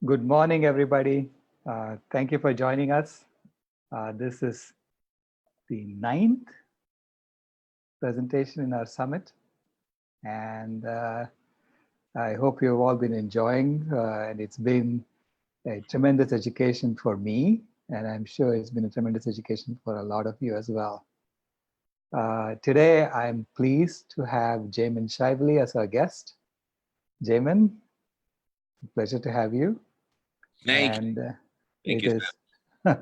Good morning, everybody. Thank you for joining us. This is the 9th presentation in our summit. And I hope you've all been enjoying, and it's been a tremendous education for me, and I'm sure it's been a tremendous education for a lot of you as well. Today, I'm pleased to have Jamen Shively as our guest. Jamen, pleasure to have you. Thank you. I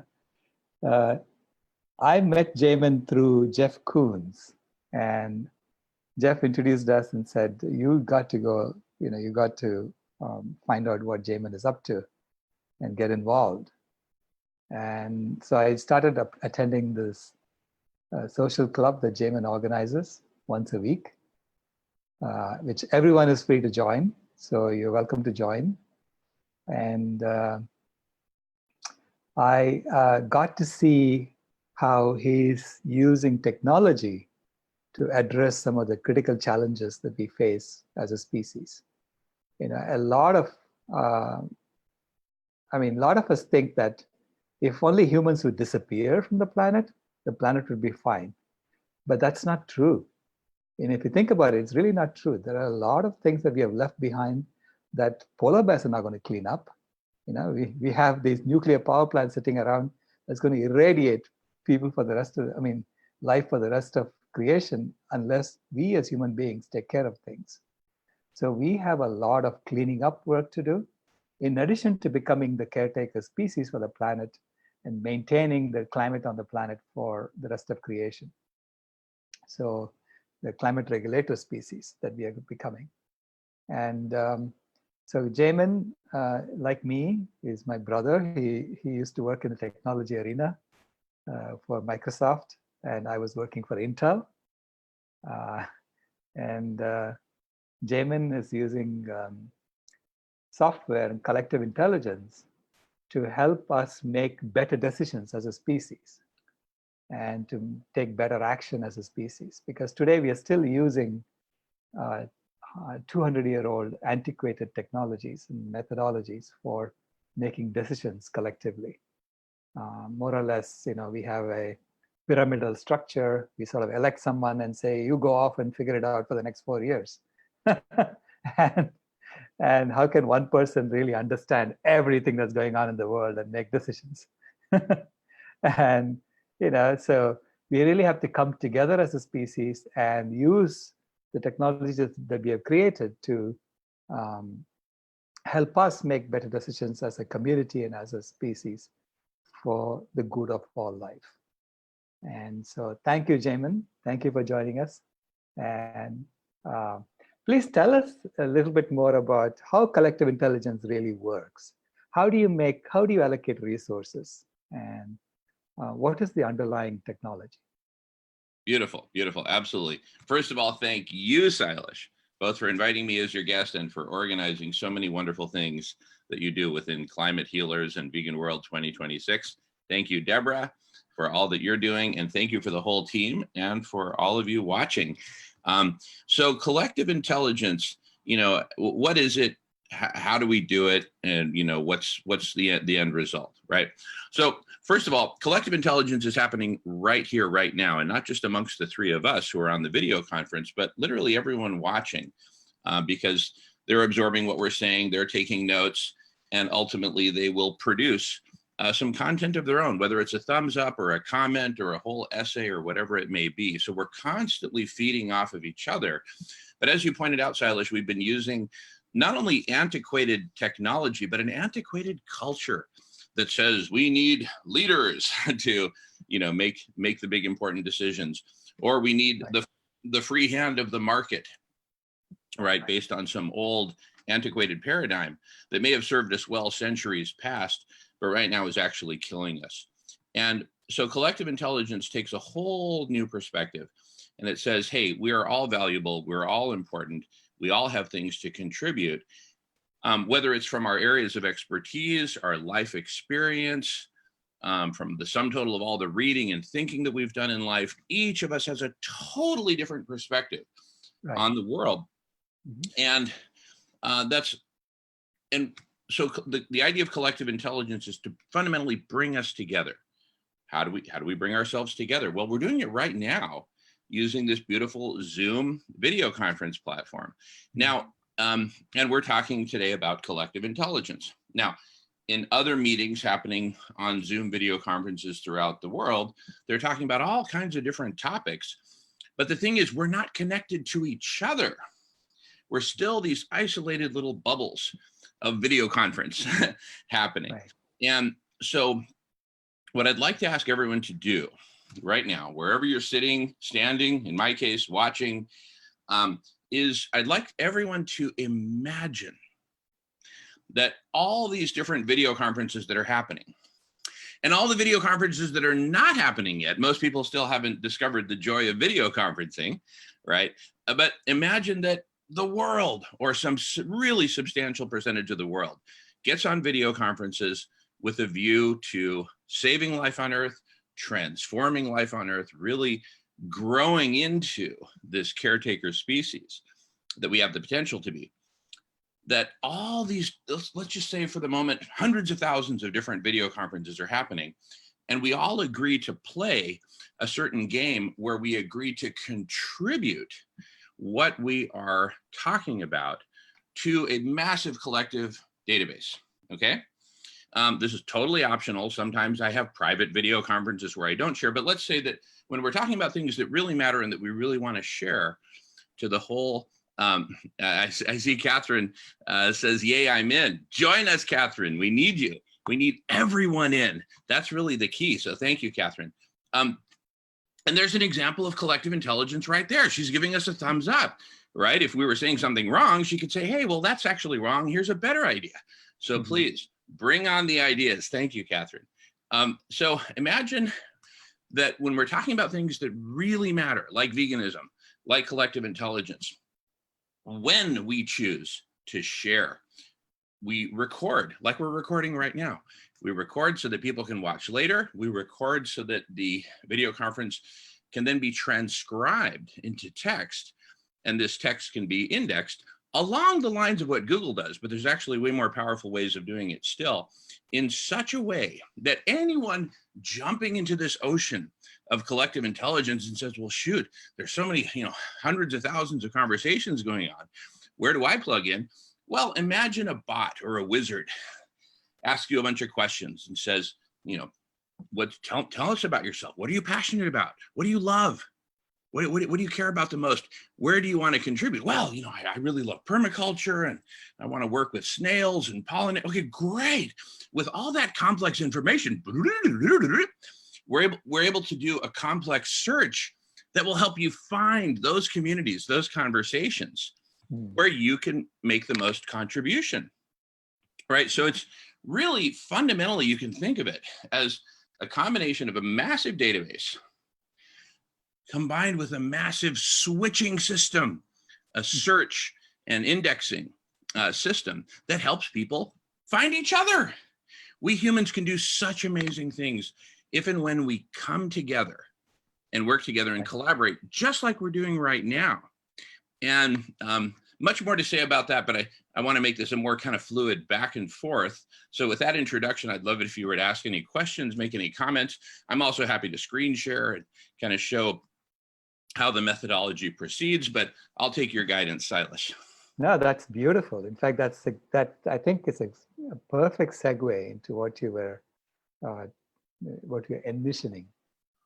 met Jamen through Jeff Koons, and Jeff introduced us and said, you got to go, you got to find out what Jamen is up to and get involved. And so I started attending this social club that Jamen organizes once a week, which everyone is free to join. So you're welcome to join. And I got to see how he's using technology to address some of the critical challenges that we face as a species. A lot of us think that if only humans would disappear from the planet would be fine. But that's not true. And if you think about it, it's really not true. There are a lot of things that we have left behind that polar bears are not going to clean up. We have these nuclear power plants sitting around that's going to irradiate people for the rest of, life for the rest of creation, unless we as human beings take care of things. So we have a lot of cleaning up work to do, in addition to becoming the caretaker species for the planet and maintaining the climate on the planet for the rest of creation. So the climate regulator species that we are becoming. And so Jamen, like me, is my brother. He used to work in the technology arena for Microsoft, and I was working for Intel. Jamen is using software and collective intelligence to help us make better decisions as a species and to take better action as a species. Because today we are still using 200-year-old antiquated technologies and methodologies for making decisions collectively. More or less, we have a pyramidal structure. We sort of elect someone and say, you go off and figure it out for the next 4 years. and how can one person really understand everything that's going on in the world and make decisions? And, so we really have to come together as a species and use the technologies that we have created to help us make better decisions as a community and as a species for the good of all life. And so thank you, Jamen. Thank you for joining us. And please tell us a little bit more about how collective intelligence really works. How do you allocate resources? And what is the underlying technology? Beautiful, beautiful, absolutely. First of all, thank you, Sailesh, both for inviting me as your guest and for organizing so many wonderful things that you do within Climate Healers and Vegan World 2026. Thank you, Deborah, for all that you're doing, and thank you for the whole team and for all of you watching. So collective intelligence, what is it? How do we do it? And what's the end result, right? So first of all, collective intelligence is happening right here, right now, and not just amongst the three of us who are on the video conference, but literally everyone watching, because they're absorbing what we're saying, they're taking notes, and ultimately they will produce some content of their own, whether it's a thumbs up or a comment or a whole essay or whatever it may be. So we're constantly feeding off of each other. But as you pointed out, Sailesh, we've been using not only antiquated technology, but an antiquated culture that says we need leaders to, make the big important decisions, or we need the free hand of the market, right? Based on some old antiquated paradigm that may have served us well centuries past, but right now is actually killing us. And so collective intelligence takes a whole new perspective, and it says, hey, we are all valuable, we're all important, we all have things to contribute, whether it's from our areas of expertise, our life experience, from the sum total of all the reading and thinking that we've done in life. Each of us has a totally different perspective on the world. And the idea of collective intelligence is to fundamentally bring us together. How do we bring ourselves together? Well, we're doing it right now using this beautiful Zoom video conference platform. Now, and we're talking today about collective intelligence. Now, in other meetings happening on Zoom video conferences throughout the world, they're talking about all kinds of different topics. But the thing is, we're not connected to each other. We're still these isolated little bubbles of video conference happening. Right. And so what I'd like to ask everyone to do right now, wherever you're sitting, standing, in my case, watching, is I'd like everyone to imagine that all these different video conferences that are happening, and all the video conferences that are not happening yet, most people still haven't discovered the joy of video conferencing, right? But imagine that the world, or some really substantial percentage of the world, gets on video conferences with a view to saving life on Earth, transforming life on Earth, really growing into this caretaker species that we have the potential to be. That all these, let's just say for the moment, hundreds of thousands of different video conferences are happening, and we all agree to play a certain game where we agree to contribute what we are talking about to a massive collective database, okay? This is totally optional. Sometimes I have private video conferences where I don't share, but let's say that when we're talking about things that really matter and that we really want to share to the whole, I see Catherine says, yay, I'm in. Join us, Catherine. We need you. We need everyone in. That's really the key. So thank you, Catherine. And there's an example of collective intelligence right there. She's giving us a thumbs up, right? If we were saying something wrong, she could say, hey, well, that's actually wrong. Here's a better idea. So please bring on the ideas. Thank you, Catherine. So imagine that when we're talking about things that really matter, like veganism, like collective intelligence, when we choose to share, we record like we're recording right now. We record so that people can watch later. We record so that the video conference can then be transcribed into text, and this text can be indexed along the lines of what Google does, but there's actually way more powerful ways of doing it still, in such a way that anyone jumping into this ocean of collective intelligence and says, well, shoot, there's so many, hundreds of thousands of conversations going on. Where do I plug in? Well, imagine a bot or a wizard asks you a bunch of questions and says, tell us about yourself. What are you passionate about? What do you love? What do you care about the most? Where do you want to contribute? Well, I really love permaculture, and I want to work with snails and pollinate. Okay, great. With all that complex information, we're able to do a complex search that will help you find those communities, those conversations where you can make the most contribution, right? So it's really fundamentally, you can think of it as a combination of a massive database combined with a massive switching system, a search and indexing system that helps people find each other. We humans can do such amazing things if and when we come together and work together and collaborate, just like we're doing right now. And much more to say about that, but I want to make this a more kind of fluid back and forth. So with that introduction, I'd love it if you were to ask any questions, make any comments. I'm also happy to screen share and kind of show how the methodology proceeds, but I'll take your guidance, Sailesh. No, that's beautiful. In fact, that I think is a perfect segue into what you're envisioning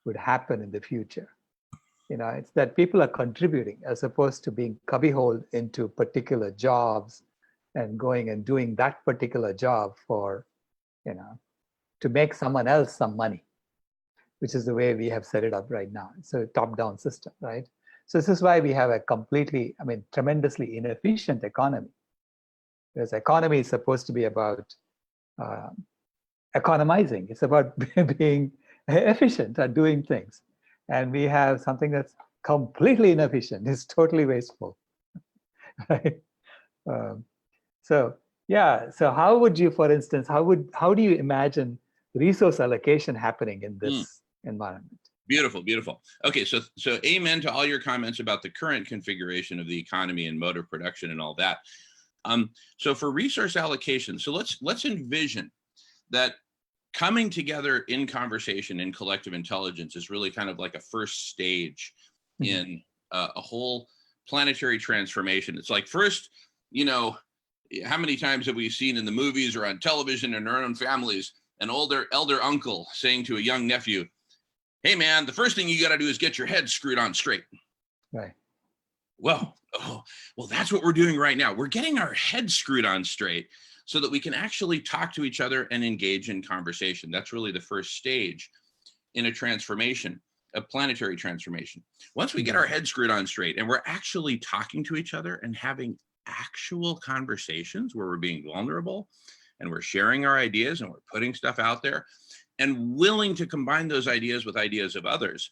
would happen in the future. It's that people are contributing as opposed to being cubbyholed into particular jobs and going and doing that particular job for, to make someone else some money, which is the way we have set it up right now. It's a top-down system, right? So this is why we have a tremendously inefficient economy. Because economy is supposed to be about economizing. It's about being efficient at doing things. And we have something that's completely inefficient. It's totally wasteful, right? So how would you, for instance, how do you imagine resource allocation happening in this environment? Beautiful, beautiful. Okay, so amen to all your comments about the current configuration of the economy and mode of production and all that. So for resource allocation, so let's envision that coming together in conversation in collective intelligence is really kind of like a first stage in a whole planetary transformation. It's like first, how many times have we seen in the movies or on television in our own families an elder uncle saying to a young nephew, "Hey man, the first thing you got to do is get your head screwed on straight." Right. Well, that's what we're doing right now. We're getting our heads screwed on straight so that we can actually talk to each other and engage in conversation. That's really the first stage in a transformation, a planetary transformation. Once we get our heads screwed on straight and we're actually talking to each other and having actual conversations where we're being vulnerable and we're sharing our ideas and we're putting stuff out there and willing to combine those ideas with ideas of others,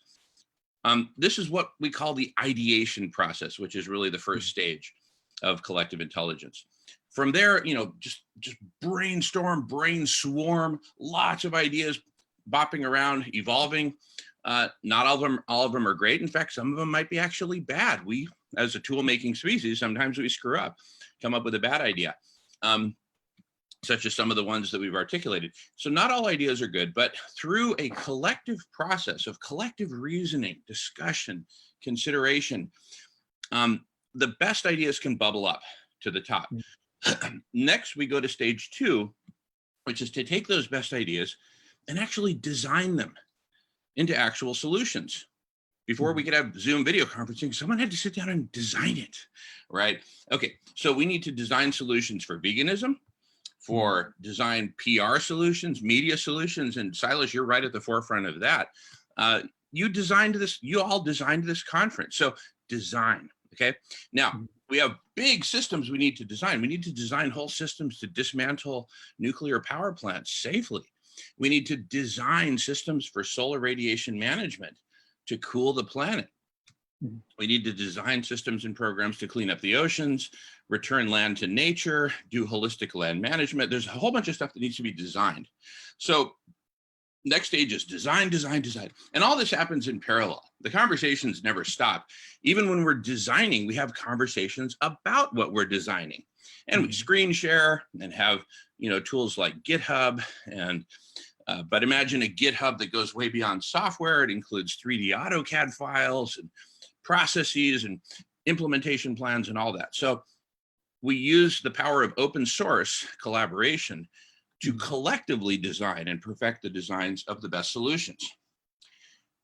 this is what we call the ideation process, which is really the first stage of collective intelligence. From there, just brainstorm, brain swarm, lots of ideas bopping around, evolving. Not all of them are great. In fact, some of them might be actually bad. We, as a tool-making species, sometimes we screw up, come up with a bad idea, such as some of the ones that we've articulated. So not all ideas are good, but through a collective process of collective reasoning, discussion, consideration, the best ideas can bubble up to the top. Next, we go to stage 2, which is to take those best ideas and actually design them into actual solutions. Before we could have Zoom video conferencing, someone had to sit down and design it, right? Okay, so we need to design solutions for veganism, for design PR solutions, media solutions, and Sailesh, you're right at the forefront of that. You all designed this conference, so design, okay? Now, we have big systems we need to design. We need to design whole systems to dismantle nuclear power plants safely. We need to design systems for solar radiation management to cool the planet. We need to design systems and programs to clean up the oceans, return land to nature, do holistic land management. There's a whole bunch of stuff that needs to be designed. So next stage is design, design, design. And all this happens in parallel. The conversations never stop. Even when we're designing, we have conversations about what we're designing. And we screen share and have tools like GitHub. And but imagine a GitHub that goes way beyond software. It includes 3D AutoCAD files and processes and implementation plans and all that. So we use the power of open source collaboration to collectively design and perfect the designs of the best solutions.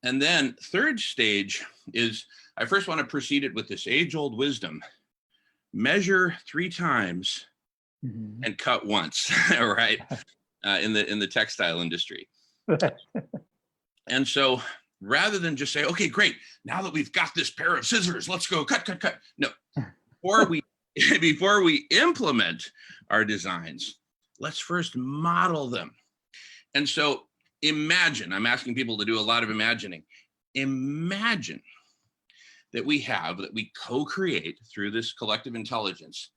And then third stage is, I first want to precede it with this age-old wisdom: measure 3 times and cut once, right? In the textile industry. And so rather than just say, okay, great, now that we've got this pair of scissors, let's go cut, cut, cut. No, before we implement our designs, let's first model them. And so imagine, I'm asking people to do a lot of imagining. Imagine that we co-create through this collective intelligence,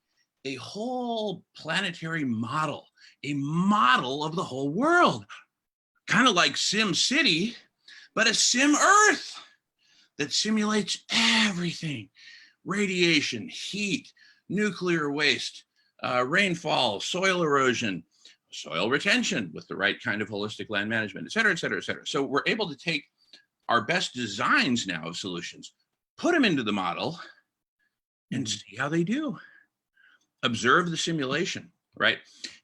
a whole planetary model, a model of the whole world, kind of like Sim City, but a Sim Earth that simulates everything: radiation, heat, nuclear waste, rainfall, soil erosion, soil retention with the right kind of holistic land management, et cetera, et cetera, et cetera. So we're able to take our best designs now of solutions, put them into the model, and see how they do. Observe the simulation, right?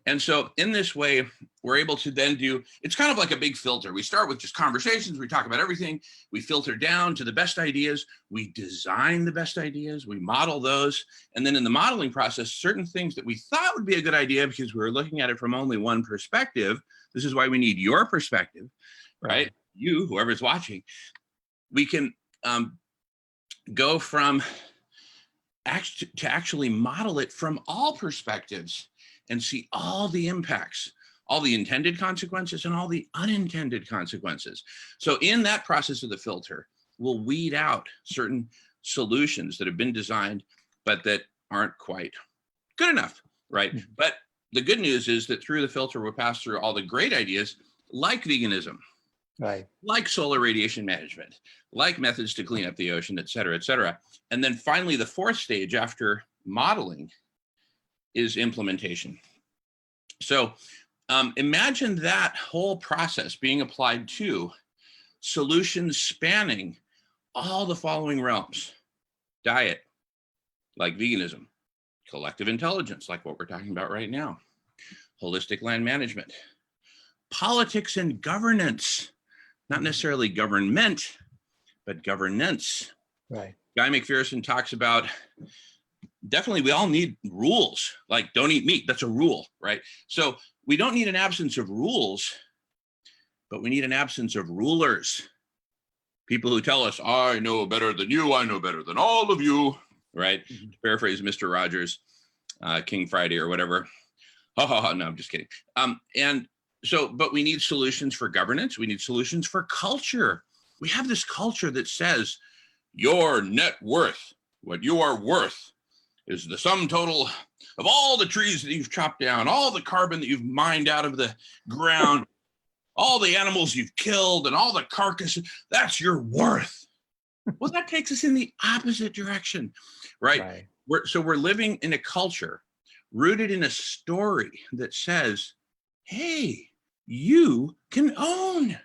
And so in this way, we're able to then it's kind of like a big filter. We start with just conversations, we talk about everything, we filter down to the best ideas, we design the best ideas, we model those, and then in the modeling process, certain things that we thought would be a good idea because we were looking at it from only one perspective, this is why we need your perspective, right? You, whoever's watching, we can go from to actually model it from all perspectives and see all the impacts, all the intended consequences and all the unintended consequences. So in that process of the filter, we'll weed out certain solutions that have been designed, but that aren't quite good enough, right? But the good news is that through the filter, we'll pass through all the great ideas like veganism, like solar radiation management, like methods to clean up the ocean, et cetera, et cetera. And then finally, the fourth stage after modeling is implementation. So imagine that whole process being applied to solutions spanning all the following realms: diet, like veganism; collective intelligence, like what we're talking about right now; holistic land management; politics and governance, not necessarily government, but governance. Right. Guy Mcpherson talks about, definitely we all need rules, like don't eat meat. That's a rule, right? So we don't need an absence of rules, but we need an absence of rulers. People who tell us, I know better than you, I know better than all of you, right? Mm-hmm. To paraphrase Mr. Rogers, King Friday or whatever. No, I'm just kidding. And so, but we need solutions for governance. We need solutions for culture. We have this culture that says your net worth, what you are worth, is the sum total of all the trees that you've chopped down, all the carbon that you've mined out of the ground, all the animals you've killed, and all the carcasses. That's your worth. Well, that takes us in the opposite direction, right? We're living in a culture rooted in a story that says, hey, you can own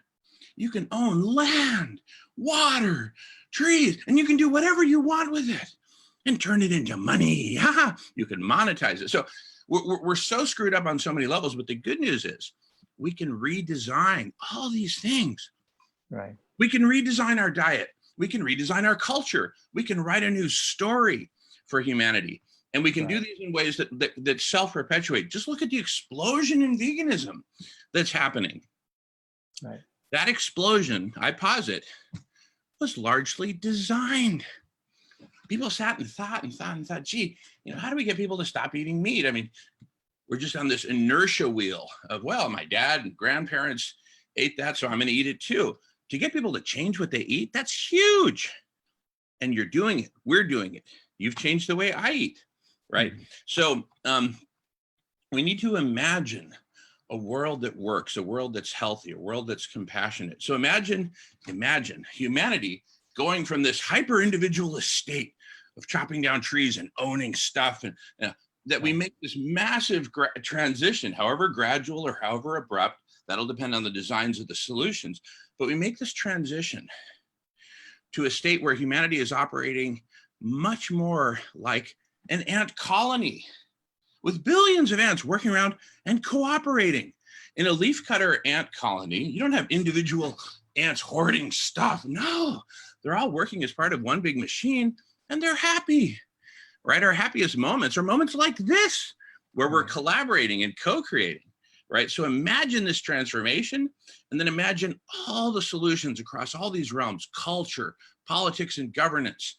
land, water, trees, and you can do whatever you want with it and turn it into money. You can monetize it. So we're so screwed up on so many levels, but the good news is we can redesign all these things. Right. We can redesign our diet. We can redesign our culture. We can write a new story for humanity. And we can do these in ways that self-perpetuate. Just look at the explosion in veganism that's happening. Right. That explosion, I posit, was largely designed. People sat and thought, gee, how do we get people to stop eating meat? I mean, we're just on this inertia wheel of, well, my dad and grandparents ate that, so I'm going to eat it too. To get people to change what they eat, that's huge. And you're doing it. We're doing it. You've changed the way I eat, right? Mm-hmm. So we need to imagine a world that works, a world that's healthy, a world that's compassionate. So imagine humanity going from this hyper-individualist state of chopping down trees and owning stuff, and that we make this massive transition, however gradual or however abrupt, that'll depend on the designs of the solutions, but we make this transition to a state where humanity is operating much more like an ant colony with billions of ants working around and cooperating. In a leafcutter ant colony, you don't have individual ants hoarding stuff. No, they're all working as part of one big machine, and they're happy, right? Our happiest moments are moments like this, where we're collaborating and co-creating, right? So imagine this transformation, and then imagine all the solutions across all these realms: culture, politics and governance,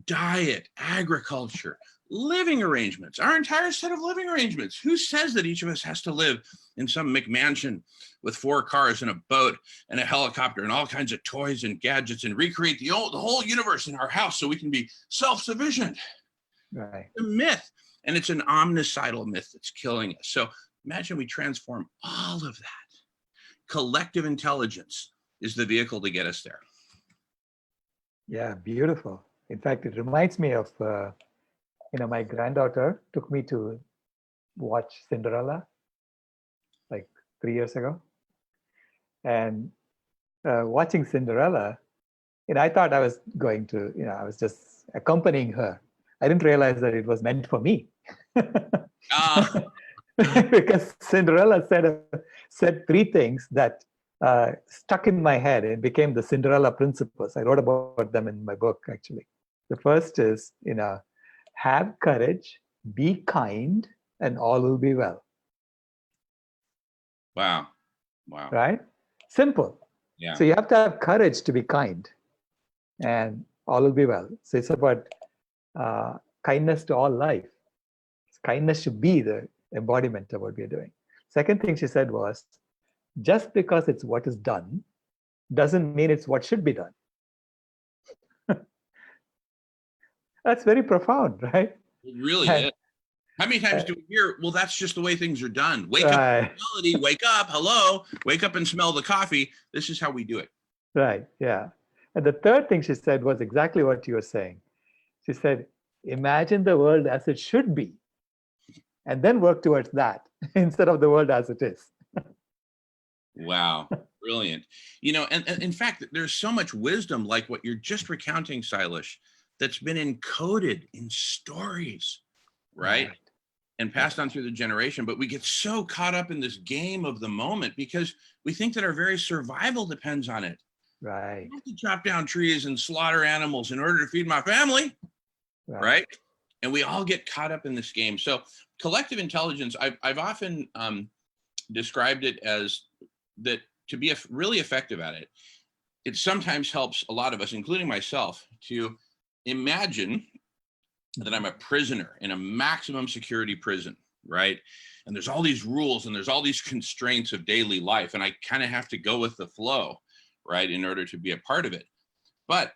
diet, agriculture, living arrangements, our entire set of living arrangements. Who says that each of us has to live in some McMansion with 4 cars and a boat and a helicopter and all kinds of toys and gadgets and recreate the whole universe in our house so we can be self-sufficient? Right. It's a myth, and it's an omnicidal myth that's killing us. So imagine we transform all of that. Collective intelligence is the vehicle to get us there. Yeah, beautiful. In fact, it reminds me of my granddaughter took me to watch Cinderella like 3 years ago. And watching Cinderella, I thought I was going to, I was just accompanying her. I didn't realize that it was meant for me. Because Cinderella said 3 things that stuck in my head and became the Cinderella principles. I wrote about them in my book, actually. The first is, have courage, be kind, and all will be well. Wow. Right? Simple. Yeah. So you have to have courage to be kind, and all will be well. So it's about kindness to all life. Kindness should be the embodiment of what we're doing. Second thing she said was, just because it's what is done doesn't mean it's what should be done. That's very profound, right? It really is. How many times do we hear, well, that's just the way things are done. Wake up to reality, wake up, hello, wake up and smell the coffee. This is how we do it. Right, yeah. And the third thing she said was exactly what you were saying. She said, imagine the world as it should be and then work towards that instead of the world as it is. Wow, brilliant. You know, and in fact, there's so much wisdom like what you're just recounting, Sailesh, that's been encoded in stories, right? And passed on through the generation. But we get so caught up in this game of the moment because we think that our very survival depends on it. Right. I have to chop down trees and slaughter animals in order to feed my family, right? And we all get caught up in this game. So collective intelligence, I've often described it as that to be really effective at it, it sometimes helps a lot of us, including myself, to imagine that I'm a prisoner in a maximum security prison, right? And there's all these rules and there's all these constraints of daily life, and I kind of have to go with the flow, right, in order to be a part of it. But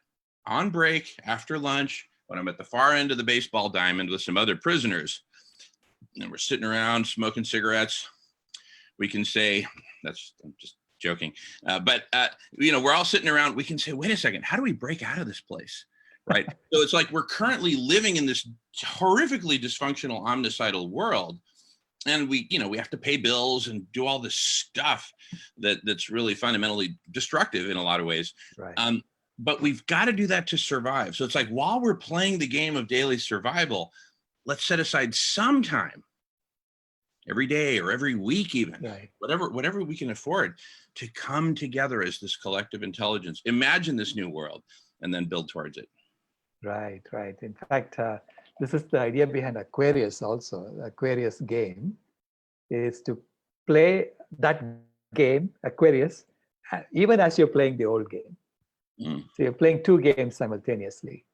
on break, after lunch, when I'm at the far end of the baseball diamond with some other prisoners, and we're sitting around smoking cigarettes, we can say, I'm just joking, but you know, we're all sitting around, we can say, wait a second, how do we break out of this place? Right. So it's like we're currently living in this horrifically dysfunctional omnicidal world. And we have to pay bills and do all this stuff that's really fundamentally destructive in a lot of ways. Right. But we've got to do that to survive. So it's like, while we're playing the game of daily survival, let's set aside some time every day or every week, even whatever we can afford, to come together as this collective intelligence, imagine this new world, and then build towards it. Right. In fact, this is the idea behind Aquarius also. The Aquarius game is to play that game, Aquarius, even as you're playing the old game. So you're playing two games simultaneously.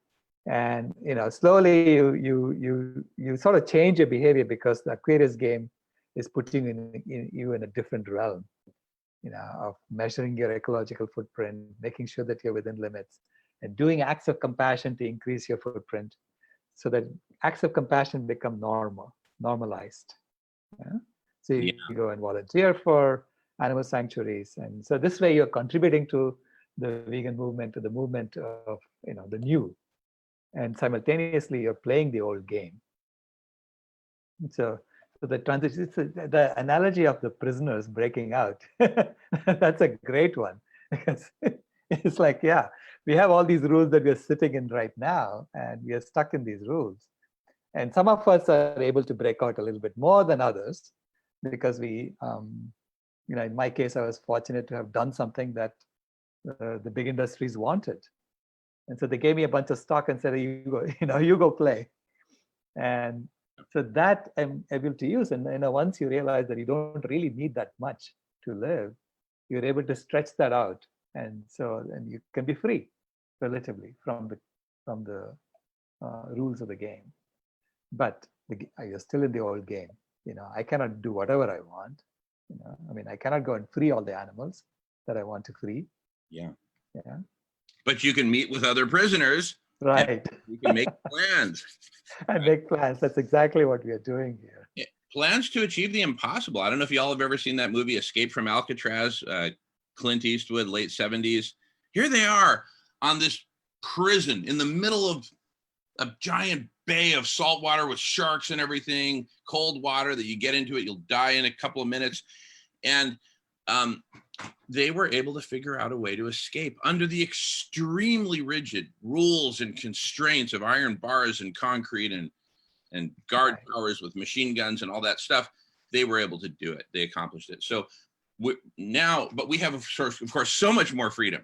And slowly you sort of change your behavior because the Aquarius game is putting you in a different realm, of measuring your ecological footprint, making sure that you're within limits, and doing acts of compassion to increase your footprint, so that acts of compassion become normalized. So you go and volunteer for animal sanctuaries, and so this way you're contributing to the vegan movement, to the movement of the new, and simultaneously you're playing the old game. So the transition, the analogy of the prisoners breaking out, that's a great one, because it's like, we have all these rules that we're sitting in right now, and we are stuck in these rules. And some of us are able to break out a little bit more than others, because we, in my case, I was fortunate to have done something that the big industries wanted. And so they gave me a bunch of stock and said, you go play. And so that I'm able to use. And once you realize that you don't really need that much to live, you're able to stretch that out. And you can be free relatively from the rules of the game. But you're still in the old game. I cannot do whatever I want. I cannot go and free all the animals that I want to free. Yeah. But you can meet with other prisoners. Right. You can make plans. And make plans. That's exactly what we are doing here. Yeah. Plans to achieve the impossible. I don't know if y'all have ever seen that movie, Escape from Alcatraz, Clint Eastwood, late 70s. Here they are on this prison in the middle of a giant bay of salt water with sharks and everything, cold water that you get into it, you'll die in a couple of minutes. And they were able to figure out a way to escape under the extremely rigid rules and constraints of iron bars and concrete and guard towers with machine guns and all that stuff. They were able to do it. They accomplished it. So but we have, of course, so much more freedom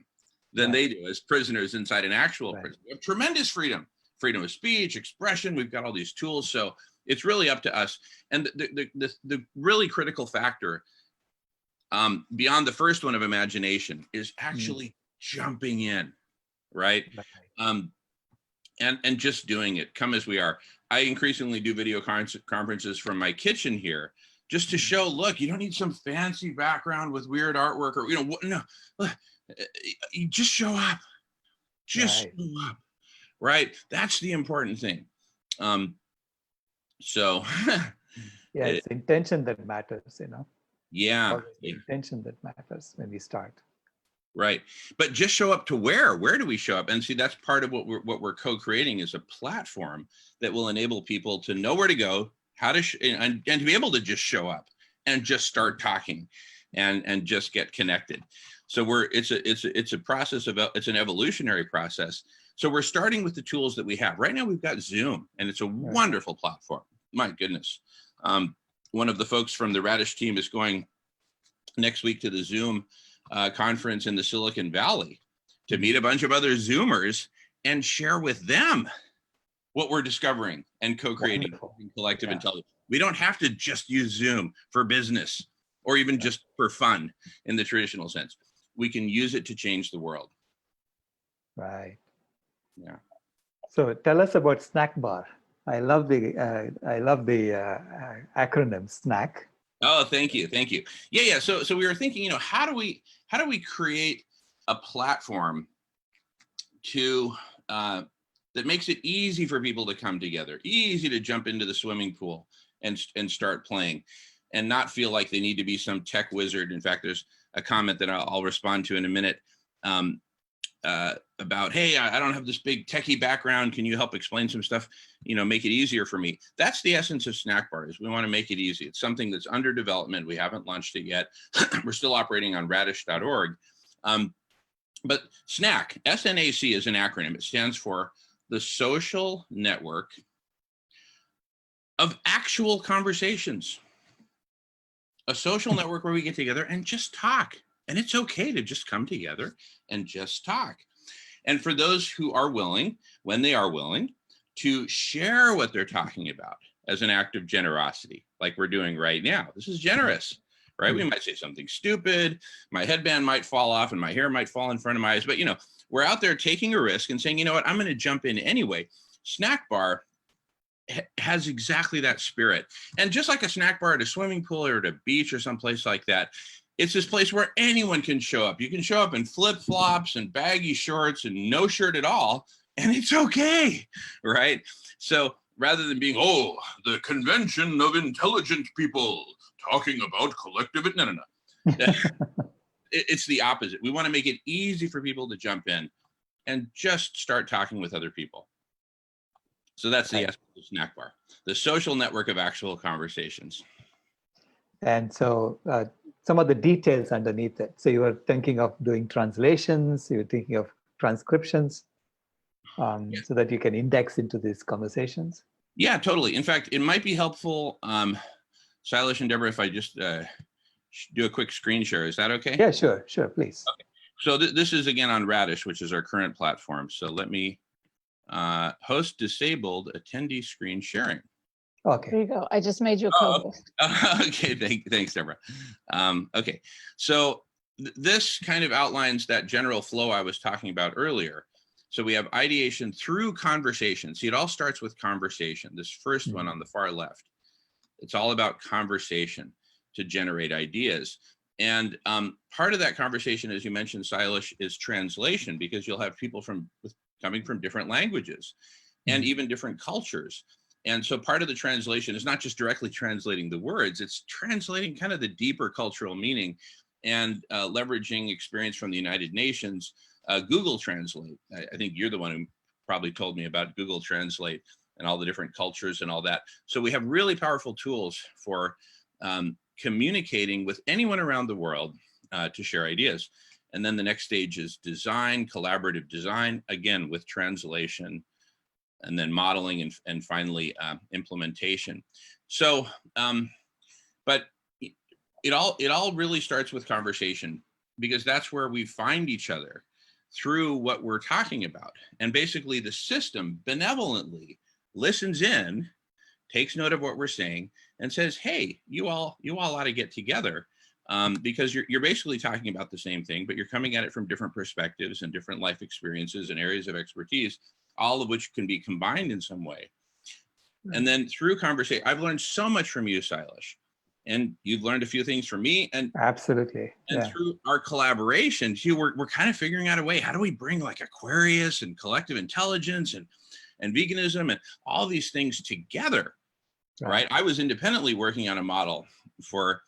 than they do as prisoners inside an actual prison. We have tremendous freedom of speech, expression. We've got all these tools. So it's really up to us. And the really critical factor, beyond the first one of imagination, is actually jumping in, right? And just doing it, come as we are. I increasingly do video conferences from my kitchen here, just to show, look, you don't need some fancy background with weird artwork or, no, you just show up, show up, right? That's the important thing. So it's intention that matters, Yeah. The intention that matters when we start. Right. But just show up to where do we show up? And see, that's part of what we're co-creating, is a platform that will enable people to know where to go, how to and to be able to just show up and just start talking and just get connected. So it's a process of, it's an evolutionary process. So we're starting with the tools that we have. Right now we've got Zoom, and it's a wonderful platform. My goodness. One of the folks from the Radish team is going next week to the Zoom conference in the Silicon Valley to meet a bunch of other Zoomers and share with them what we're discovering and co-creating in collective intelligence. We don't have to just use Zoom for business or even just for fun in the traditional sense. We can use it to change the world. Right. Yeah. So tell us about Snack Bar. I love the acronym SNACK. Oh, thank you. Yeah. So we were thinking, how do we create a platform to that makes it easy for people to come together, easy to jump into the swimming pool and start playing, and not feel like they need to be some tech wizard. In fact, there's a comment that I'll respond to in a minute about, hey, I don't have this big techie background. Can you help explain some stuff? Make it easier for me. That's the essence of Snack Bar, is we want to make it easy. It's something that's under development. We haven't launched it yet. We're still operating on radish.org. But SNAC, S-N-A-C, is an acronym. It stands for the Social Network of Actual Conversations. A social network where we get together and just talk. And it's okay to just come together and just talk. And for those who are willing, when they are willing, to share what they're talking about as an act of generosity, like we're doing right now. This is generous, right? We might say something stupid, my headband might fall off and my hair might fall in front of my eyes, but we're out there taking a risk and saying, you know what, I'm going to jump in anyway. Snack Bar has exactly that spirit. And just like a snack bar at a swimming pool or at a beach or someplace like that, it's this place where anyone can show up. You can show up in flip-flops and baggy shorts and no shirt at all, and it's okay, right? So rather than being, the convention of intelligent people talking about collective, no. It's the opposite. We want to make it easy for people to jump in and just start talking with other people. So that's the essence of Snack Bar, the social network of actual conversations. And so some of the details underneath it. So you were thinking of doing translations, you were thinking of transcriptions, so that you can index into these conversations? Yeah, totally. In fact, it might be helpful, Sailesh and Deborah, if I just do a quick screen share. Is that okay? Yeah, sure, please. Okay. So this is again on Radish, which is our current platform. So let me host disabled attendee screen sharing. Okay. There you go. I just made you a co-host. Okay, thanks, Deborah. Okay, so this kind of outlines that general flow I was talking about earlier. So we have ideation through conversation. See, it all starts with conversation. This first one on the far left, it's all about conversation to generate ideas. And part of that conversation, as you mentioned, Sailesh, is translation, because you'll have people coming from different languages and even different cultures. And so part of the translation is not just directly translating the words, it's translating kind of the deeper cultural meaning and leveraging experience from the United Nations. Google Translate, I think you're the one who probably told me about Google Translate and all the different cultures and all that. So we have really powerful tools for communicating with anyone around the world to share ideas. And then the next stage is design, collaborative design, again, with translation, and then modeling, and finally implementation. So, but it all really starts with conversation, because that's where we find each other through what we're talking about. And basically the system benevolently listens in, takes note of what we're saying, and says, hey, you all ought to get together, because you're basically talking about the same thing, but you're coming at it from different perspectives and different life experiences and areas of expertise, all of which can be combined in some way. And then through conversation, I've learned so much from you, Sailesh, and you've learned a few things from me. And absolutely. And through our collaborations, we're kind of figuring out a way, how do we bring like Aquarius and collective intelligence and veganism and all these things together, right? I was independently working on a model for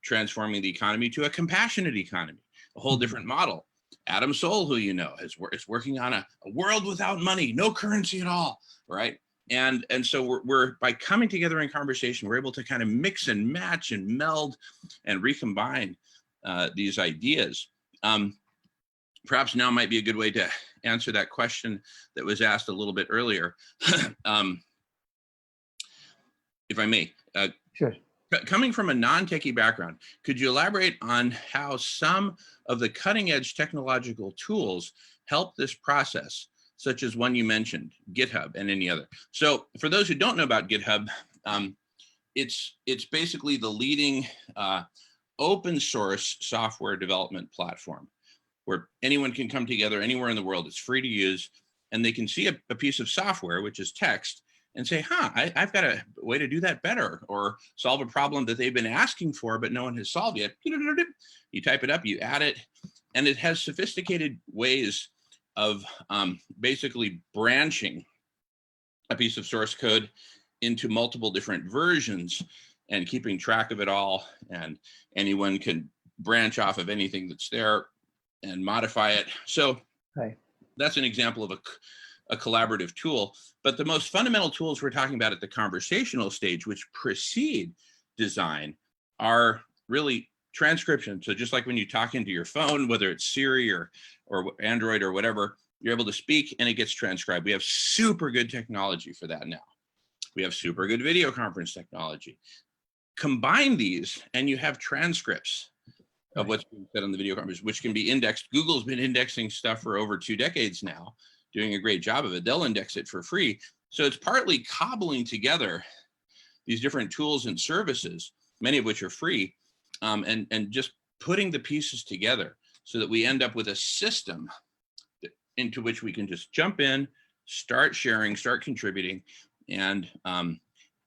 transforming the economy to a compassionate economy, a whole different model. Adam Soul, who you know, is working on a world without money, no currency at all, right? And so we're by coming together in conversation, we're able to kind of mix and match and meld and recombine these ideas. Perhaps now might be a good way to answer that question that was asked a little bit earlier. If I may. Sure. Coming from a non-techie background, could you elaborate on how some of the cutting-edge technological tools help this process, such as one you mentioned, GitHub, and any other? So for those who don't know about GitHub, it's basically the leading open source software development platform where anyone can come together anywhere in the world. It's free to use, and they can see a piece of software, which is text, and say, I've got a way to do that better, or solve a problem that they've been asking for, but no one has solved yet. You type it up, you add it, and it has sophisticated ways of basically branching a piece of source code into multiple different versions and keeping track of it all. And anyone can branch off of anything that's there and modify it. So that's an example of a collaborative tool. But the most fundamental tools we're talking about at the conversational stage, which precede design, are really transcription. So just like when you talk into your phone, whether it's Siri or Android or whatever, you're able to speak and it gets transcribed. We have super good technology for that now. We have super good video conference technology. Combine these and you have transcripts of what's being said on the video conference, which can be indexed. Google's been indexing stuff for over 2 decades now, doing a great job of it. They'll index it for free. So it's partly cobbling together these different tools and services, many of which are free, and just putting the pieces together so that we end up with a system into which we can just jump in, start sharing, start contributing, and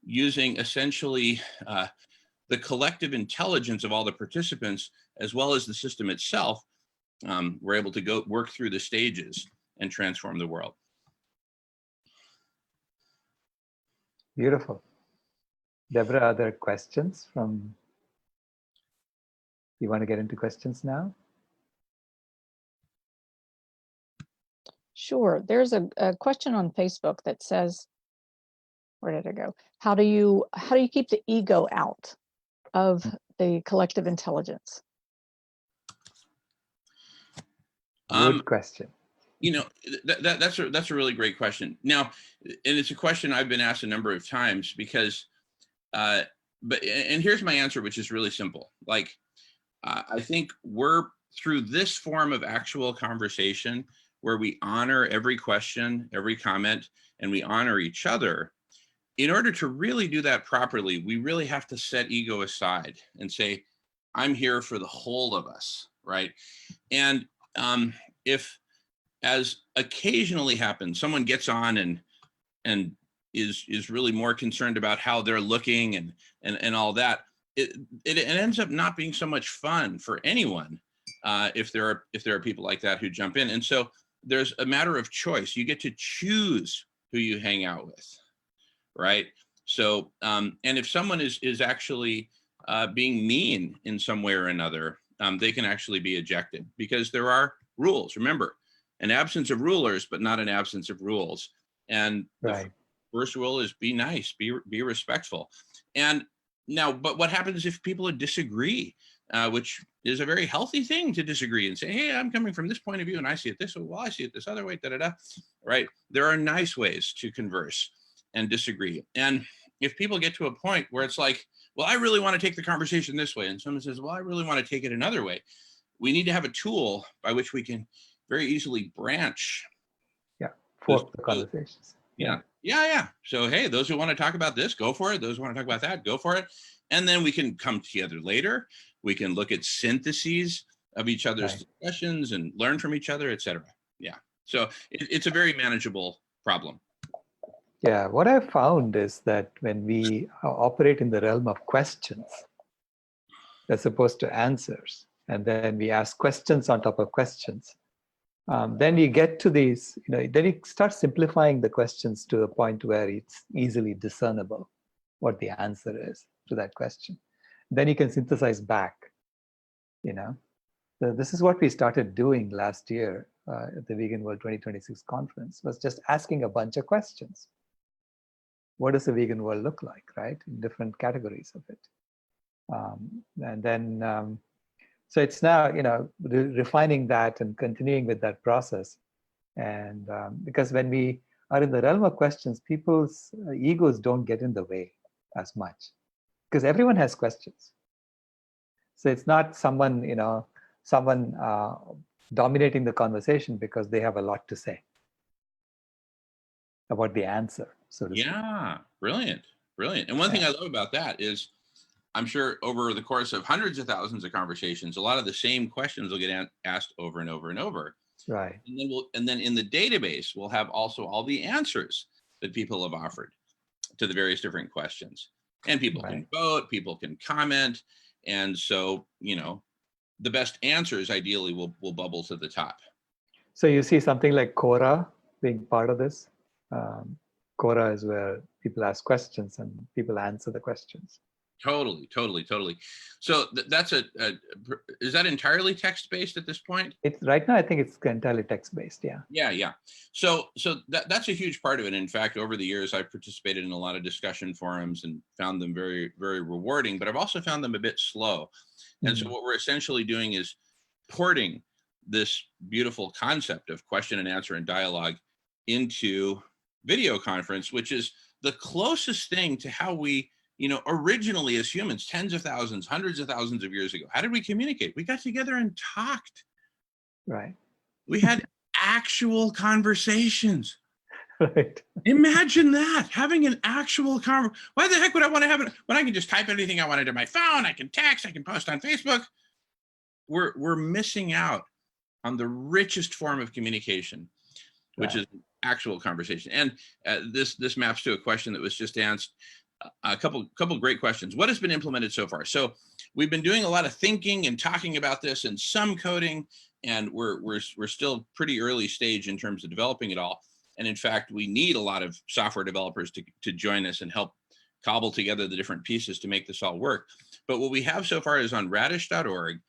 using essentially the collective intelligence of all the participants, as well as the system itself. We're able to go work through the stages and transform the world. Beautiful. Deborah, are there questions from, you want to get into questions now? Sure. There's a question on Facebook that says, where did it go? How do you keep the ego out of the collective intelligence? Good question. You know, that's a really great question. Now, and it's a question I've been asked a number of times because, and here's my answer, which is really simple. Like, I think we're through this form of actual conversation where we honor every question, every comment, and we honor each other. In order to really do that properly, we really have to set ego aside and say, I'm here for the whole of us, right? And if, as occasionally happens, someone gets on and is really more concerned about how they're looking and all that, it ends up not being so much fun for anyone if there are people like that who jump in. And so there's a matter of choice. You get to choose who you hang out with, right? So and if someone is actually being mean in some way or another, they can actually be ejected because there are rules. Remember, an absence of rulers, but not an absence of rules. And the first rule is be nice, be respectful. And now, but what happens if people disagree, which is a very healthy thing to disagree and say, hey, I'm coming from this point of view and I see it this way, well, I see it this other way, right? There are nice ways to converse and disagree. And if people get to a point where it's like, well, I really want to take the conversation this way, and someone says, well, I really want to take it another way, we need to have a tool by which we can very easily branch. Fork the conversations. Yeah. So, hey, those who want to talk about this, go for it. Those who want to talk about that, go for it. And then we can come together later. We can look at syntheses of each other's discussions and learn from each other, etc. Yeah. So it's a very manageable problem. Yeah, what I've found is that when we operate in the realm of questions, as opposed to answers, and then we ask questions on top of questions, then you get to these, then you start simplifying the questions to a point where it's easily discernible what the answer is to that question. Then you can synthesize back, So this is what we started doing last year at the Vegan World 2026 conference, was just asking a bunch of questions. what does a vegan world look like, right? In different categories of it. And then, so it's now, refining that and continuing with that process. And because when we are in the realm of questions, people's egos don't get in the way as much, because everyone has questions. So it's not someone, dominating the conversation because they have a lot to say about the answer, so to speak. Yeah, brilliant, brilliant. And one thing I love about that is, I'm sure over the course of hundreds of thousands of conversations, a lot of the same questions will get asked over and over and over. Right. And then in the database, we'll have also all the answers that people have offered to the various different questions. And people can vote, people can comment. And so, the best answers ideally will bubble to the top. So you see something like Quora being part of this. Quora is where people ask questions and people answer the questions. Totally. So that's is that entirely text-based at this point? It's right now, I think it's entirely text-based. Yeah. Yeah. So that's a huge part of it. In fact, over the years, I've participated in a lot of discussion forums and found them very, very rewarding, but I've also found them a bit slow. And so what we're essentially doing is porting this beautiful concept of question and answer and dialogue into video conference, which is the closest thing to how we, originally as humans, tens of thousands, hundreds of thousands of years ago, how did we communicate? We got together and talked. Right. We had actual conversations. Right. Imagine that, having an actual conversation. Why the heck would I want to have it when I can just type anything I want into my phone? I can text, I can post on Facebook. We're missing out on the richest form of communication, which is actual conversation. And this maps to a question that was just asked. A couple great questions. What has been implemented so far? So we've been doing a lot of thinking and talking about this and some coding, and we're still pretty early stage in terms of developing it all. And in fact, we need a lot of software developers to join us and help cobble together the different pieces to make this all work. But what we have so far is on radish.org.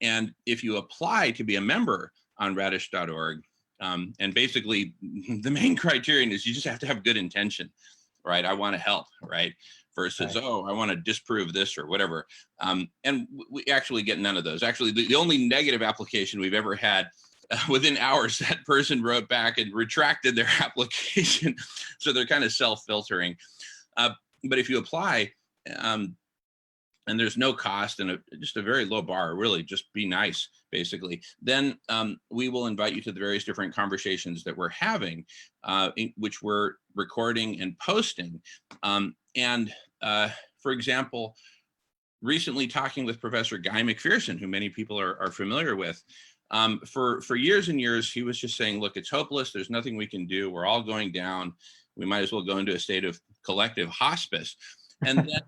And if you apply to be a member on radish.org, and basically the main criterion is you just have to have good intention, right? I want to help, right? Versus, oh, I want to disprove this or whatever. And we actually get none of those. Actually, the only negative application we've ever had, within hours, that person wrote back and retracted their application. So they're kind of self-filtering. But if you apply, and there's no cost and just a very low bar, really just be nice, basically, then we will invite you to the various different conversations that we're having, which we're recording and posting. For example, recently talking with Professor Guy Mcpherson, who many people are familiar with, for years and years, he was just saying, look, it's hopeless. There's nothing we can do. We're all going down. We might as well go into a state of collective hospice. And then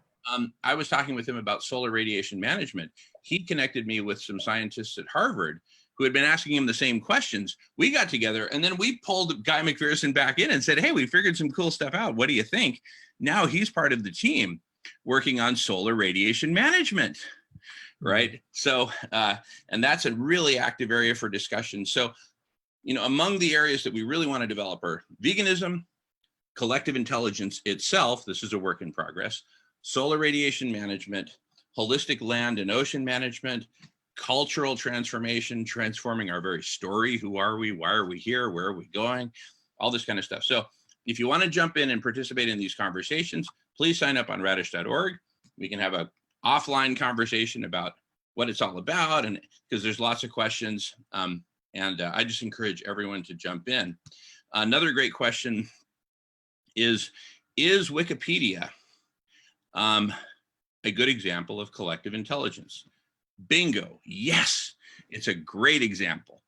I was talking with him about solar radiation management. He connected me with some scientists at Harvard who had been asking him the same questions. We got together and then we pulled Guy Mcpherson back in and said, hey, we figured some cool stuff out. What do you think? Now he's part of the team working on solar radiation management. Right. So, and that's a really active area for discussion. So, among the areas that we really want to develop are veganism, collective intelligence itself. This is a work in progress. Solar radiation management, holistic land and ocean management, cultural transformation, transforming our very story. Who are we? Why are we here? Where are we going? All this kind of stuff. So if you want to jump in and participate in these conversations, please sign up on radish.org. We can have a offline conversation about what it's all about, and because there's lots of questions, and I just encourage everyone to jump in. Another great question is Wikipedia a good example of collective intelligence? Bingo, yes, it's a great example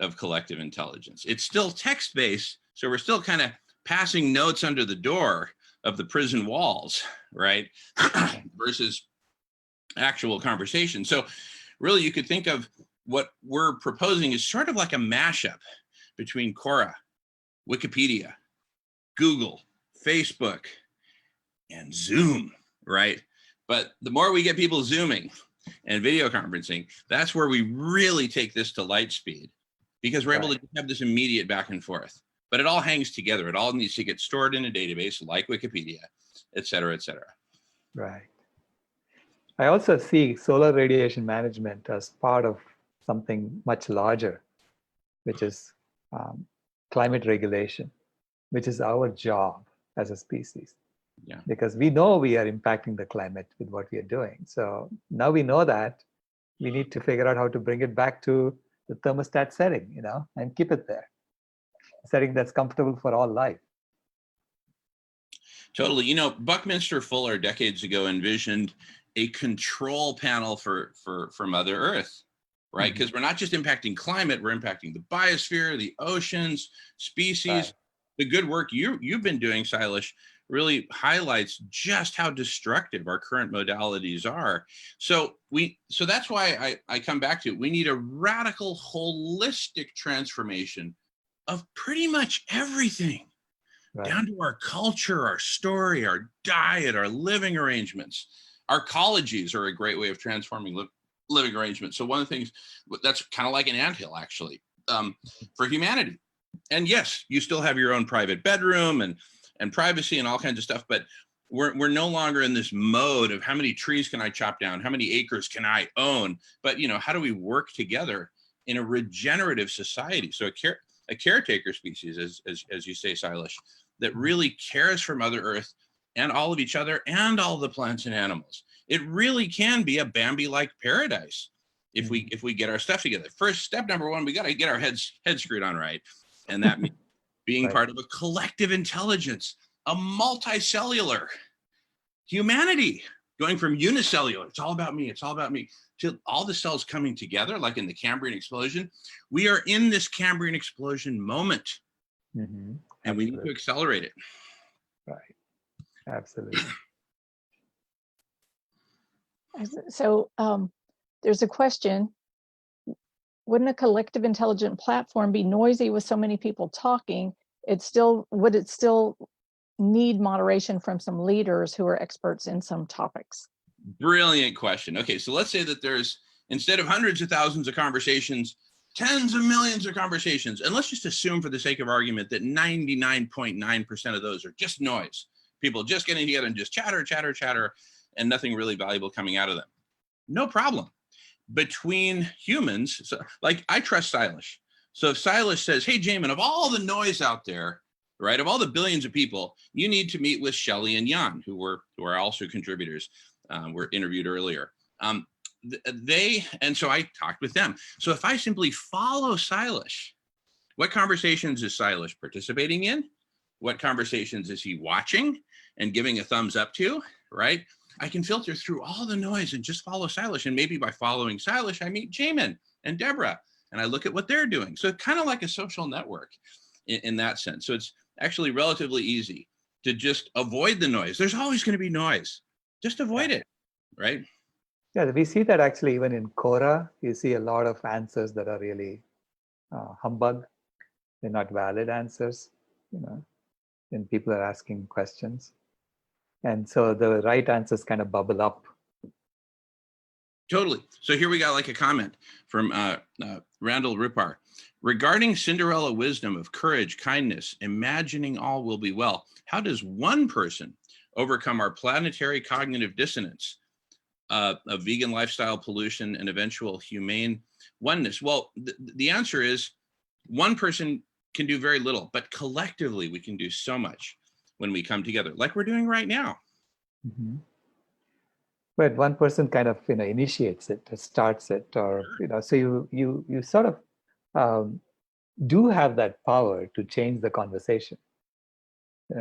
of collective intelligence. It's still text-based, so we're still kind of passing notes under the door of the prison walls, right? Versus actual conversation. So really you could think of what we're proposing is sort of like a mashup between Quora, Wikipedia, Google, Facebook, and Zoom, right? But the more we get people Zooming and video conferencing, that's where we really take this to light speed, because we're able to have this immediate back and forth. but it all hangs together. It all needs to get stored in a database like Wikipedia, et cetera, et cetera. Right. I also see solar radiation management as part of something much larger, which is climate regulation, which is our job as a species. Yeah. Because we know we are impacting the climate with what we are doing. So now we know that we need to figure out how to bring it back to the thermostat setting, and keep it there. A setting that's comfortable for all life. Totally. Buckminster Fuller decades ago envisioned a control panel for Mother Earth, right? Because we're not just impacting climate, we're impacting the biosphere, the oceans, species. Right. The good work you've been doing, Sailesh, really highlights just how destructive our current modalities are. So that's why I come back to it. We need a radical, holistic transformation of pretty much everything. Right. Down to our culture, our story, our diet, our living arrangements. Our ecologies are a great way of transforming living arrangements. So one of the things that's kind of like an anthill, actually, for humanity. And yes, you still have your own private bedroom and privacy and all kinds of stuff, but we're no longer in this mode of how many trees can I chop down, how many acres can I own, but how do we work together in a regenerative society? So a caretaker species, as you say, Sailesh, that really cares for Mother Earth and all of each other and all the plants and animals. It really can be a Bambi-like paradise if we get our stuff together. First step number one, we got to get our heads screwed on right, and that means being right. Part of a collective intelligence, a multicellular humanity, going from unicellular, it's all about me, to all the cells coming together, like in the Cambrian explosion. We are in this Cambrian explosion moment, and we need to accelerate it. Right. Absolutely. So there's a question. Wouldn't a collective intelligent platform be noisy with so many people talking? Would it still need moderation from some leaders who are experts in some topics? Brilliant question. Okay, so let's say that there's, instead of hundreds of thousands of conversations, tens of millions of conversations. And let's just assume for the sake of argument that 99.9% of those are just noise. People just getting together and just chatter, and nothing really valuable coming out of them. No problem. Between humans, so, like I trust Sailesh. So if Sailesh says, hey, Jamen, of all the noise out there, right, of all the billions of people, you need to meet with Shelley and Jan, who are also contributors, were interviewed earlier. And so I talked with them. So if I simply follow Sailesh, what conversations is Sailesh participating in? What conversations is he watching and giving a thumbs up to, right? I can filter through all the noise and just follow Sailesh. And maybe by following Sailesh, I meet Jamen and Deborah, and I look at what they're doing. So kind of like a social network in that sense. So it's actually relatively easy to just avoid the noise. There's always going to be noise. Just avoid it, right? Yeah, we see that actually even in Quora. You see a lot of answers that are really humbug. They're not valid answers, when people are asking questions. And so the right answers kind of bubble up. Totally. So here we got like a comment from Randall Ripar. Regarding Cinderella wisdom of courage, kindness, imagining all will be well, how does one person overcome our planetary cognitive dissonance of vegan lifestyle pollution and eventual humane oneness? Well, the answer is one person can do very little, but collectively we can do so much when we come together, like we're doing right now. But one person kind of initiates it, or starts it, or so you sort of do have that power to change the conversation,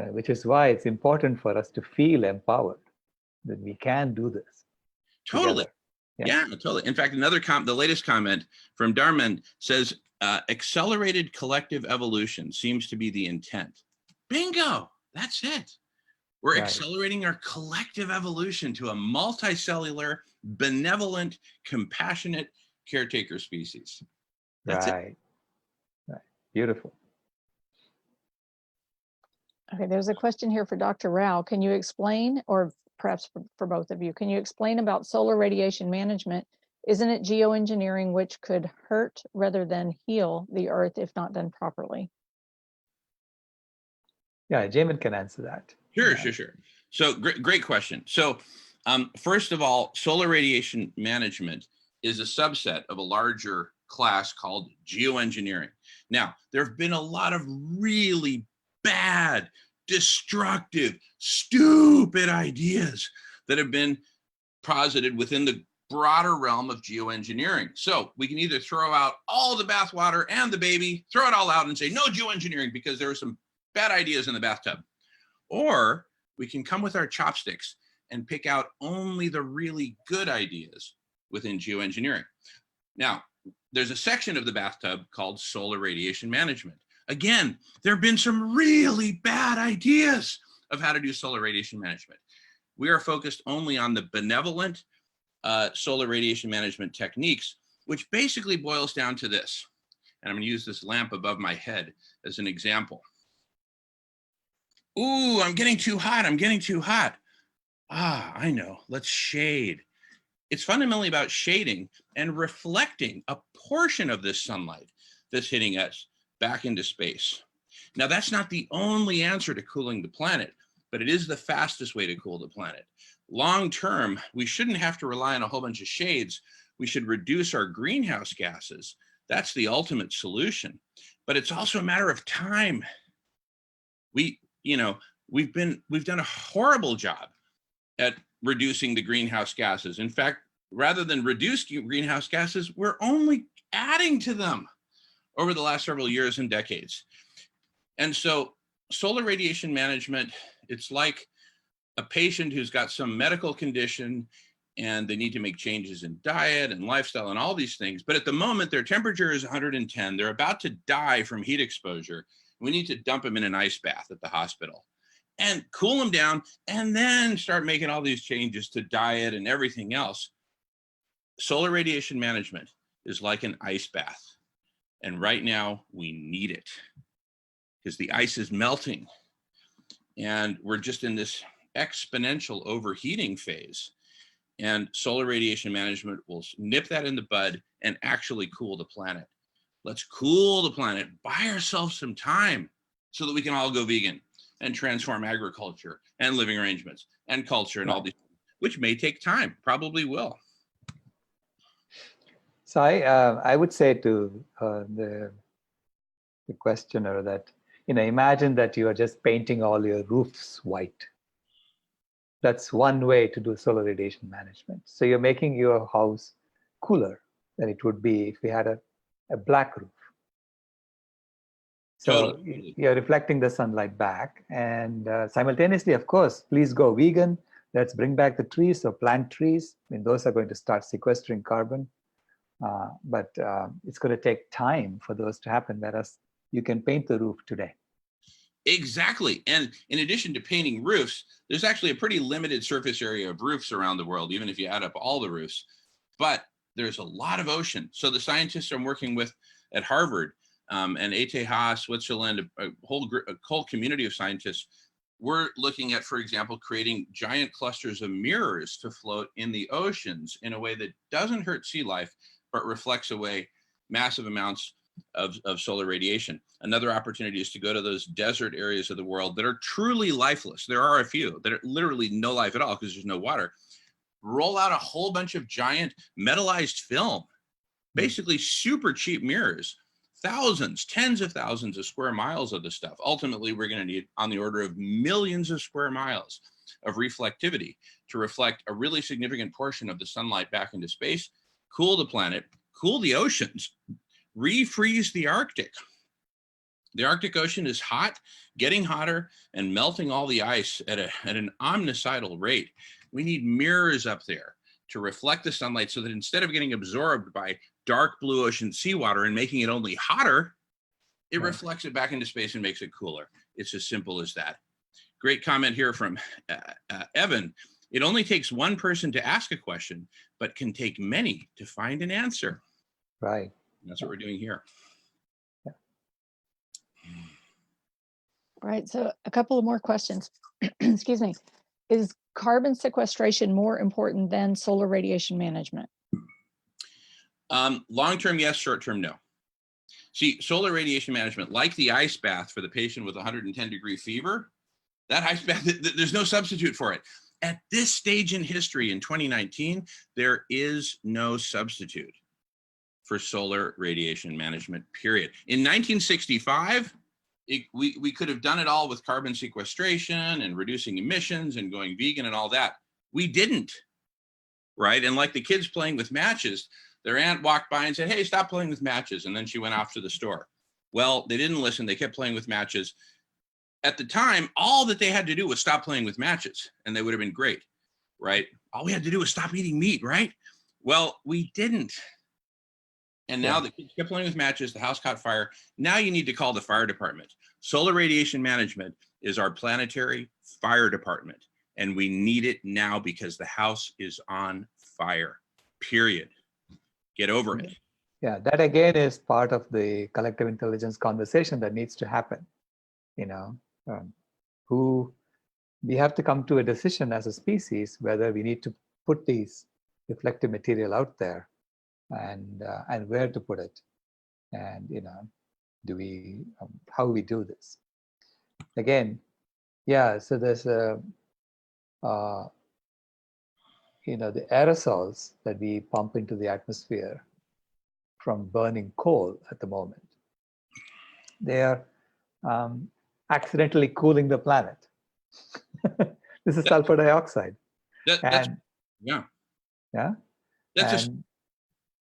which is why it's important for us to feel empowered that we can do this. Totally. Yeah, totally. In fact, the latest comment from Darman says, accelerated collective evolution seems to be the intent. Bingo. That's it. We're accelerating our collective evolution to a multicellular, benevolent, compassionate caretaker species. That's it. Right. Beautiful. Okay, there's a question here for Dr. Rao. Can you explain, or perhaps for both of you, can you explain about solar radiation management? Isn't it geoengineering which could hurt rather than heal the earth if not done properly? Yeah, Jamin can answer that. Sure, Yeah. sure. So great question. So first of all, solar radiation management is a subset of a larger class called geoengineering. Now, there have been a lot of really bad, destructive, stupid ideas that have been posited within the broader realm of geoengineering. So we can either throw out all the bathwater and the baby, throw it all out and say no geoengineering because there are some bad ideas in the bathtub. Or we can come with our chopsticks and pick out only the really good ideas within geoengineering. Now, there's a section of the bathtub called solar radiation management. Again, there have been some really bad ideas of how to do solar radiation management. We are focused only on the benevolent solar radiation management techniques, which basically boils down to this. And I'm going to use this lamp above my head as an example. Ooh, I'm getting too hot. I'm getting too hot. Ah, I know. Let's shade. It's fundamentally about shading and reflecting a portion of this sunlight that's hitting us back into space. Now, that's not the only answer to cooling the planet, but it is the fastest way to cool the planet. Long term, we shouldn't have to rely on a whole bunch of shades. We should reduce our greenhouse gases. That's the ultimate solution. But it's also a matter of time. We've done a horrible job at reducing the greenhouse gases. In fact, rather than reduce greenhouse gases, we're only adding to them over the last several years and decades. And so solar radiation management, it's like a patient who's got some medical condition and they need to make changes in diet and lifestyle and all these things. But at the moment, their temperature is 110. They're about to die from heat exposure. We need to dump them in an ice bath at the hospital and cool them down and then start making all these changes to diet and everything else. Solar radiation management is like an ice bath. And right now we need it because the ice is melting and we're just in this exponential overheating phase. And solar radiation management will nip that in the bud and actually cool the planet. Let's cool the planet, buy ourselves some time so that we can all go vegan and transform agriculture and living arrangements and culture and all these, which may take time, probably will. So I would say to the questioner that, imagine that you are just painting all your roofs white. That's one way to do solar radiation management. So you're making your house cooler than it would be if we had a black roof. So totally. You're reflecting the sunlight back, and simultaneously, of course, please go vegan. Let's bring back the trees, so plant trees. I mean, those are going to start sequestering carbon, but it's going to take time for those to happen, whereas you can paint the roof today. Exactly. And in addition to painting roofs, there's actually a pretty limited surface area of roofs around the world, even if you add up all the roofs. But there's a lot of ocean. So the scientists I'm working with at Harvard and ETH, Switzerland, a whole community of scientists, we're looking at, for example, creating giant clusters of mirrors to float in the oceans in a way that doesn't hurt sea life, but reflects away massive amounts of solar radiation. Another opportunity is to go to those desert areas of the world that are truly lifeless. There are a few that are literally no life at all because there's no water. Roll out a whole bunch of giant metallized film, basically super cheap mirrors, thousands, tens of thousands of square miles of the stuff. Ultimately, we're going to need on the order of millions of square miles of reflectivity to reflect a really significant portion of the sunlight back into space, cool the planet, cool the oceans, refreeze the Arctic. The Arctic Ocean is hot, getting hotter, and melting all the ice at an omnicidal rate. We need mirrors up there to reflect the sunlight so that instead of getting absorbed by dark blue ocean seawater and making it only hotter, it reflects it back into space and makes it cooler. It's as simple as that. Great comment here from Evan. It only takes one person to ask a question, but can take many to find an answer. Right. That's what we're doing here. Yeah. Right. So a couple of more questions. Excuse me. Is carbon sequestration more important than solar radiation management? Long-term, yes. Short-term, no. See, solar radiation management, like the ice bath for the patient with 110-degree fever, that ice bath, there's no substitute for it. At this stage in history in 2019, there is no substitute for solar radiation management, period. In 1965, we could have done it all with carbon sequestration and reducing emissions and going vegan and all that. We didn't, right? And like the kids playing with matches, their aunt walked by and said, hey, stop playing with matches. And then she went off to the store. Well, they didn't listen. They kept playing with matches. At the time, all that they had to do was stop playing with matches and they would have been great, right? All we had to do was stop eating meat, right? Well, we didn't. And now the kids kept playing with matches, the house caught fire. Now you need to call the fire department. Solar radiation management is our planetary fire department. And we need it now because the house is on fire, period. Get over it. Yeah, that again is part of the collective intelligence conversation that needs to happen. You know, we have to come to a decision as a species whether we need to put these reflective material out there and where to put it, and you know, do we how we do this again. Yeah, so there's a you know, the aerosols that we pump into the atmosphere from burning coal at the moment, they are accidentally cooling the planet. This is sulfur dioxide. Yeah.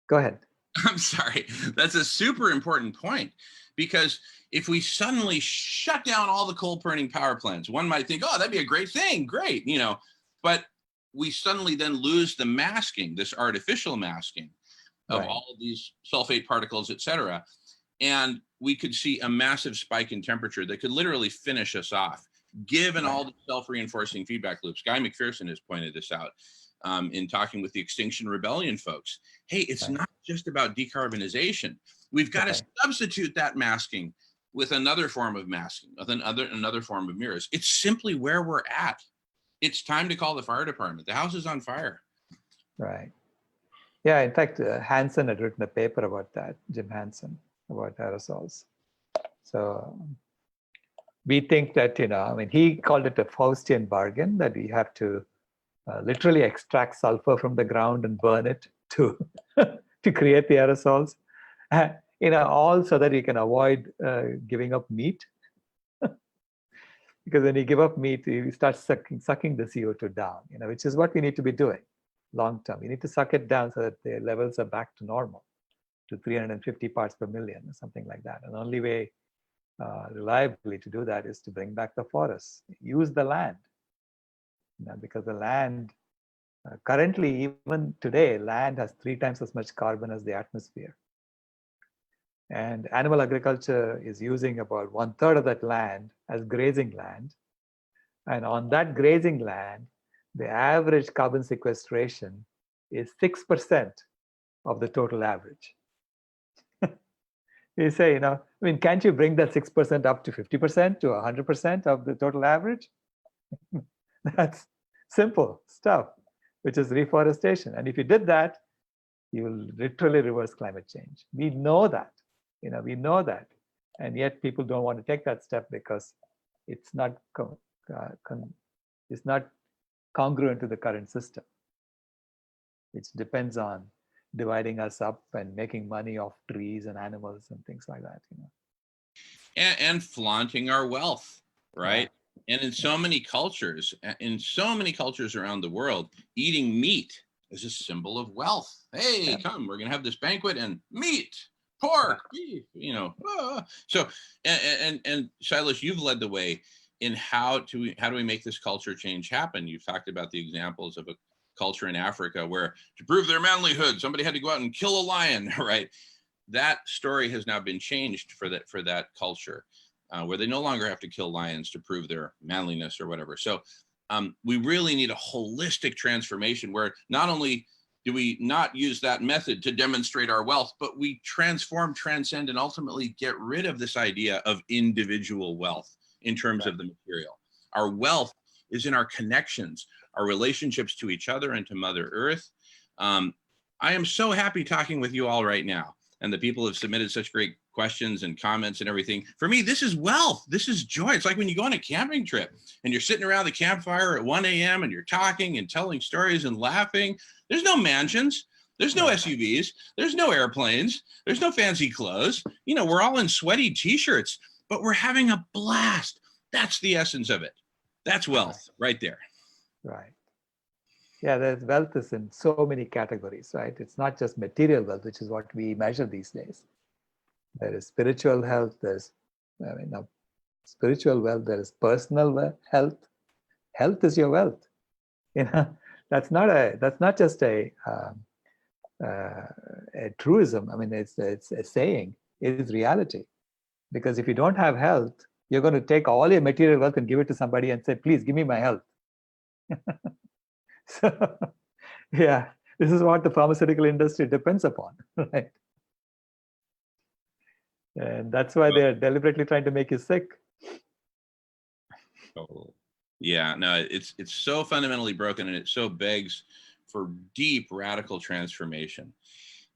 Go ahead. I'm sorry. That's a super important point, because if we suddenly shut down all the coal burning power plants, one might think, oh, that'd be a great thing. Great. You know, but we suddenly then lose the masking, this artificial masking of all of these sulfate particles, et cetera. And we could see a massive spike in temperature that could literally finish us off, given all the self-reinforcing feedback loops. Guy Mcpherson has pointed this out in talking with the Extinction Rebellion folks. Hey, it's not just about decarbonization. We've got to substitute that masking with another form of masking, with another form of mirrors. It's simply where we're at. It's time to call the fire department. The house is on fire. Right. Yeah, in fact, Hansen had written a paper about that, Jim Hansen, about aerosols. So we think that, you know, I mean, he called it a Faustian bargain, that we have to literally extract sulfur from the ground and burn it to to create the aerosols, you know, all so that you can avoid giving up meat. Because when you give up meat, you start sucking the CO2 down, you know, which is what we need to be doing long term. You need to suck it down so that the levels are back to normal, to 350 parts per million or something like that. And the only way reliably to do that is to bring back the forests, use the land. You know, because the land, currently, even today, land has 3 times as much carbon as the atmosphere. And animal agriculture is using about 1/3 of that land as grazing land. And on that grazing land, the average carbon sequestration is 6% of the total average. You say, you know, I mean, can't you bring that 6% up to 50%, to 100% of the total average? That's simple stuff, which is reforestation. And if you did that, you will literally reverse climate change. We know that. You know, we know that, and yet people don't want to take that step because it's not congruent to the current system, which depends on dividing us up and making money off trees and animals and things like that. You know, and flaunting our wealth, right? Yeah. And in so many cultures around the world, eating meat is a symbol of wealth. Hey, come, we're gonna have this banquet and meat. Pork, beef, you know. So, and Sailesh, you've led the way in how do we make this culture change happen? You've talked about the examples of a culture in Africa where, to prove their manlyhood, somebody had to go out and kill a lion, right? That story has now been changed for that culture, where they no longer have to kill lions to prove their manliness or whatever. So, we really need a holistic transformation where not only do we not use that method to demonstrate our wealth, but we transform, transcend, and ultimately get rid of this idea of individual wealth in terms of the material. Our wealth is in our connections, our relationships to each other and to Mother Earth. I am so happy talking with you all right now. And the people have submitted such great questions and comments and everything. For me, this is wealth. This is joy. It's like when you go on a camping trip and you're sitting around the campfire at 1 a.m. and you're talking and telling stories and laughing. There's no mansions. There's no SUVs. There's no airplanes. There's no fancy clothes. You know, we're all in sweaty t-shirts, but we're having a blast. That's the essence of it. That's wealth right there. Right. Yeah, there's wealth is in so many categories, right? It's not just material wealth, which is what we measure these days. There is spiritual health. There's, spiritual wealth. There is personal health. Health is your wealth. You know, that's not just a truism. I mean, it's a saying. It is reality. Because if you don't have health, you're going to take all your material wealth and give it to somebody and say, please give me my health. So, yeah, this is what the pharmaceutical industry depends upon, right? And that's why they're deliberately trying to make you sick. Oh, yeah, no, it's so fundamentally broken, and it so begs for deep radical transformation.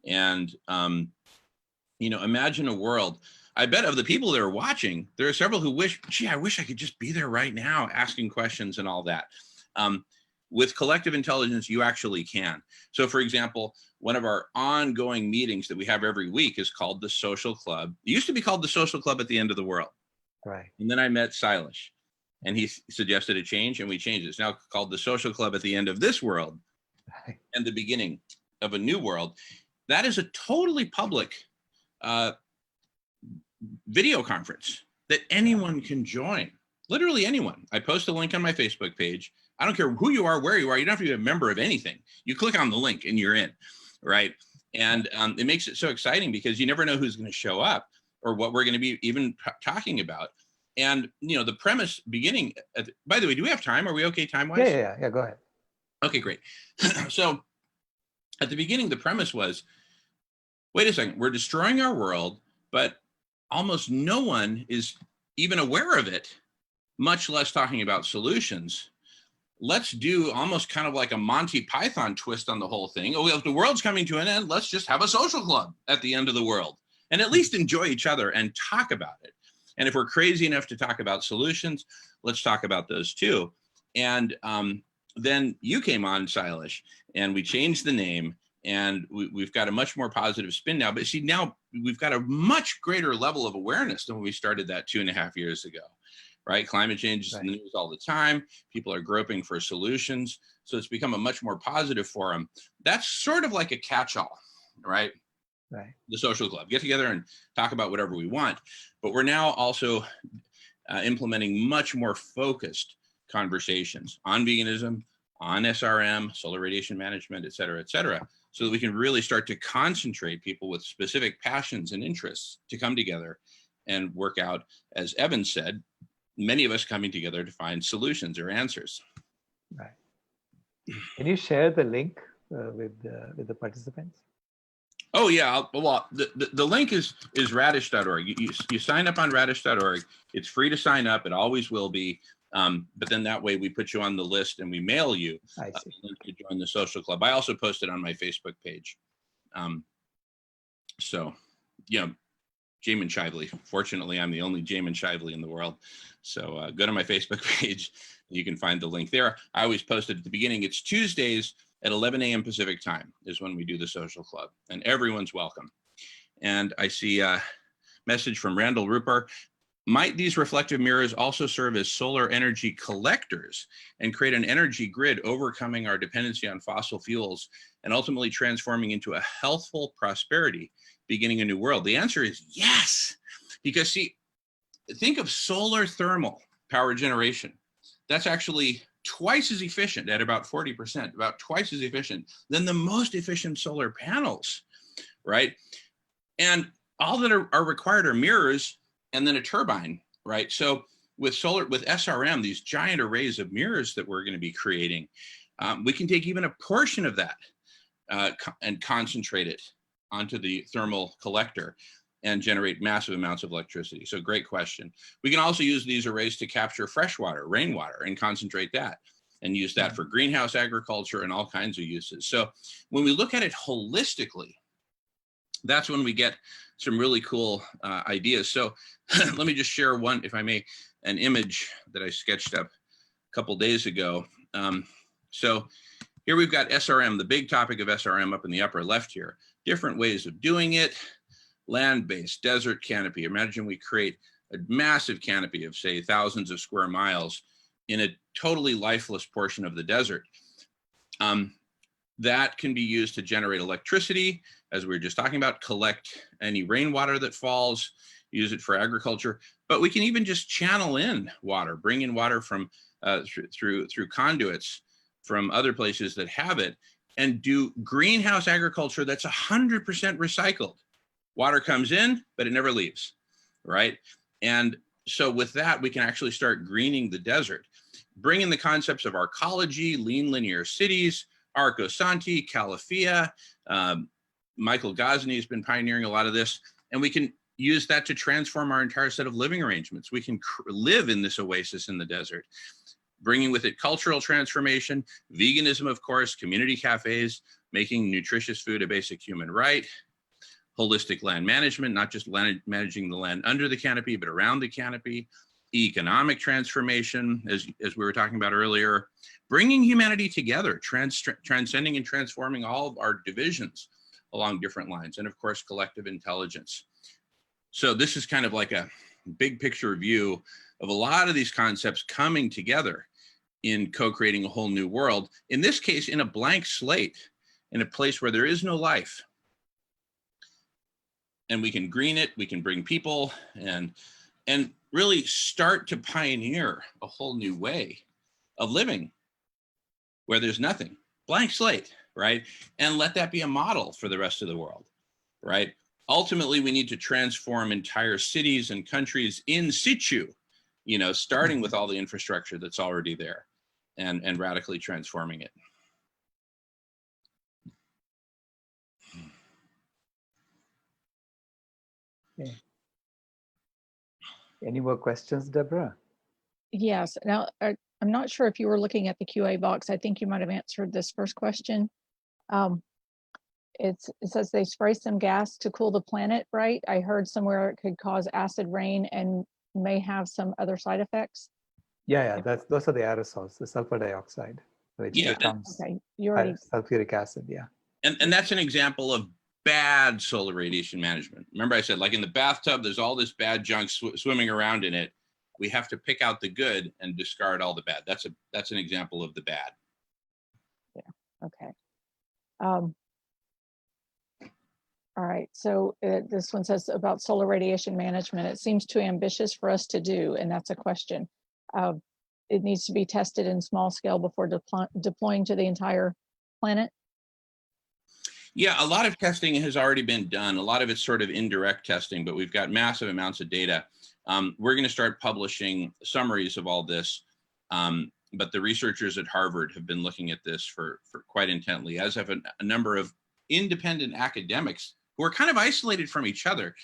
And you know, imagine a world. I bet of the people that are watching, there are several who wish, gee, I wish I could just be there right now, asking questions and all that. With collective intelligence, you actually can. So for example, one of our ongoing meetings that we have every week is called the Social Club. It used to be called the Social Club at the End of the World. Right. And then I met Sailesh, and he suggested a change, and we changed it. It's now called the Social Club at the End of This World, Right. and the beginning of a new world. That is a totally public video conference that anyone can join. Literally anyone. I post a link on my Facebook page. I don't care who you are, where you are. You don't have to be a member of anything. You click on the link and you're in, right? And it makes it so exciting because you never know who's going to show up or what we're going to be even talking about. And, you know, the premise beginning, by the way, do we have time? Are we okay time-wise? Yeah, go ahead. Okay, great. So at the beginning, the premise was, wait a second, we're destroying our world, but almost no one is even aware of it, much less talking about solutions. Let's do almost kind of like a Monty Python twist on the whole thing. Oh, if the world's coming to an end, let's just have a social club at the end of the world and at least enjoy each other and talk about it. And if we're crazy enough to talk about solutions, let's talk about those too. And then you came on, Sailesh, and we changed the name, and we've got a much more positive spin now. But see, now we've got a much greater level of awareness than when we started that 2.5 years ago. Right? Climate change is in the news all the time. People are groping for solutions. So it's become a much more positive forum. That's sort of like a catch-all, right? Right. The social club. Get together and talk about whatever we want. But we're now also implementing much more focused conversations on veganism, on SRM, solar radiation management, et cetera, so that we can really start to concentrate people with specific passions and interests to come together and work out, as Evan said, many of us coming together to find solutions or answers. Right. Can you share the link with the participants? Oh yeah, well, the link is radish.org. You sign up on radish.org. It's free to sign up. It always will be. But then that way we put you on the list and we mail you a link to join the social club. I also post it on my Facebook page. So, yeah, Jamen Shively. Fortunately, I'm the only Jamen Shively in the world. So go to my Facebook page. You can find the link there. I always post it at the beginning. It's Tuesdays at 11 a.m. Pacific time is when we do the social club, and everyone's welcome. And I see a message from Randall Rupar. Might these reflective mirrors also serve as solar energy collectors and create an energy grid, overcoming our dependency on fossil fuels and ultimately transforming into a healthful prosperity, beginning a new world? The answer is yes, because see, think of solar thermal power generation. That's actually twice as efficient at about 40%, about twice as efficient than the most efficient solar panels, right? And all that are required are mirrors and then a turbine, right? So with solar, with SRM, these giant arrays of mirrors that we're going to be creating, we can take even a portion of that and concentrate it onto the thermal collector and generate massive amounts of electricity. So great question. We can also use these arrays to capture freshwater, rainwater, and concentrate that and use that for greenhouse agriculture and all kinds of uses. So when we look at it holistically, that's when we get some really cool ideas. So let me just share one, if I may, an image that I sketched up a couple days ago. So here we've got SRM, the big topic of SRM up in the upper left here. Different ways of doing it, land-based, desert canopy. Imagine we create a massive canopy of, say, thousands of square miles in a totally lifeless portion of the desert. That can be used to generate electricity, as we were just talking about, collect any rainwater that falls, use it for agriculture. But we can even just channel in water, bring in water from through conduits from other places that have it, and do greenhouse agriculture that's 100% recycled. Water comes in, but it never leaves, right? And so with that, we can actually start greening the desert. Bring in the concepts of arcology, lean linear cities, Arcosanti, Calafia. Michael Gosney has been pioneering a lot of this, and we can use that to transform our entire set of living arrangements. We can live in this oasis in the desert, bringing with it cultural transformation, veganism, of course, community cafes, making nutritious food a basic human right, holistic land management, not just managing the land under the canopy, but around the canopy, economic transformation, as we were talking about earlier, bringing humanity together, transcending and transforming all of our divisions along different lines, and of course, collective intelligence. So this is kind of like a big picture view of a lot of these concepts coming together in co-creating a whole new world, in this case, in a blank slate, in a place where there is no life. And we can green it, we can bring people, and really start to pioneer a whole new way of living where there's nothing, blank slate, right? And let that be a model for the rest of the world, right? Ultimately, we need to transform entire cities and countries in situ, you know, starting with all the infrastructure that's already there and radically transforming it. Okay. Any more questions, Deborah? Yes. Now, I'm not sure if you were looking at the QA box. I think you might have answered this first question. It says they spray some gas to cool the planet, right? I heard somewhere it could cause acid rain and may have some other side effects. Yeah, those are the aerosols, the sulfur dioxide, which becomes okay. You already sulfuric acid. Yeah. And that's an example of bad solar radiation management. Remember I said, like in the bathtub, there's all this bad junk swimming around in it. We have to pick out the good and discard all the bad. That's an example of the bad. Yeah. Okay. All right. So this one says about solar radiation management. It seems too ambitious for us to do, and that's a question. It needs to be tested in small scale before deploying to the entire planet. Yeah, a lot of testing has already been done. A lot of it's sort of indirect testing, but we've got massive amounts of data. We're going to start publishing summaries of all this, but the researchers at Harvard have been looking at this for quite intently, as have a number of independent academics who are kind of isolated from each other.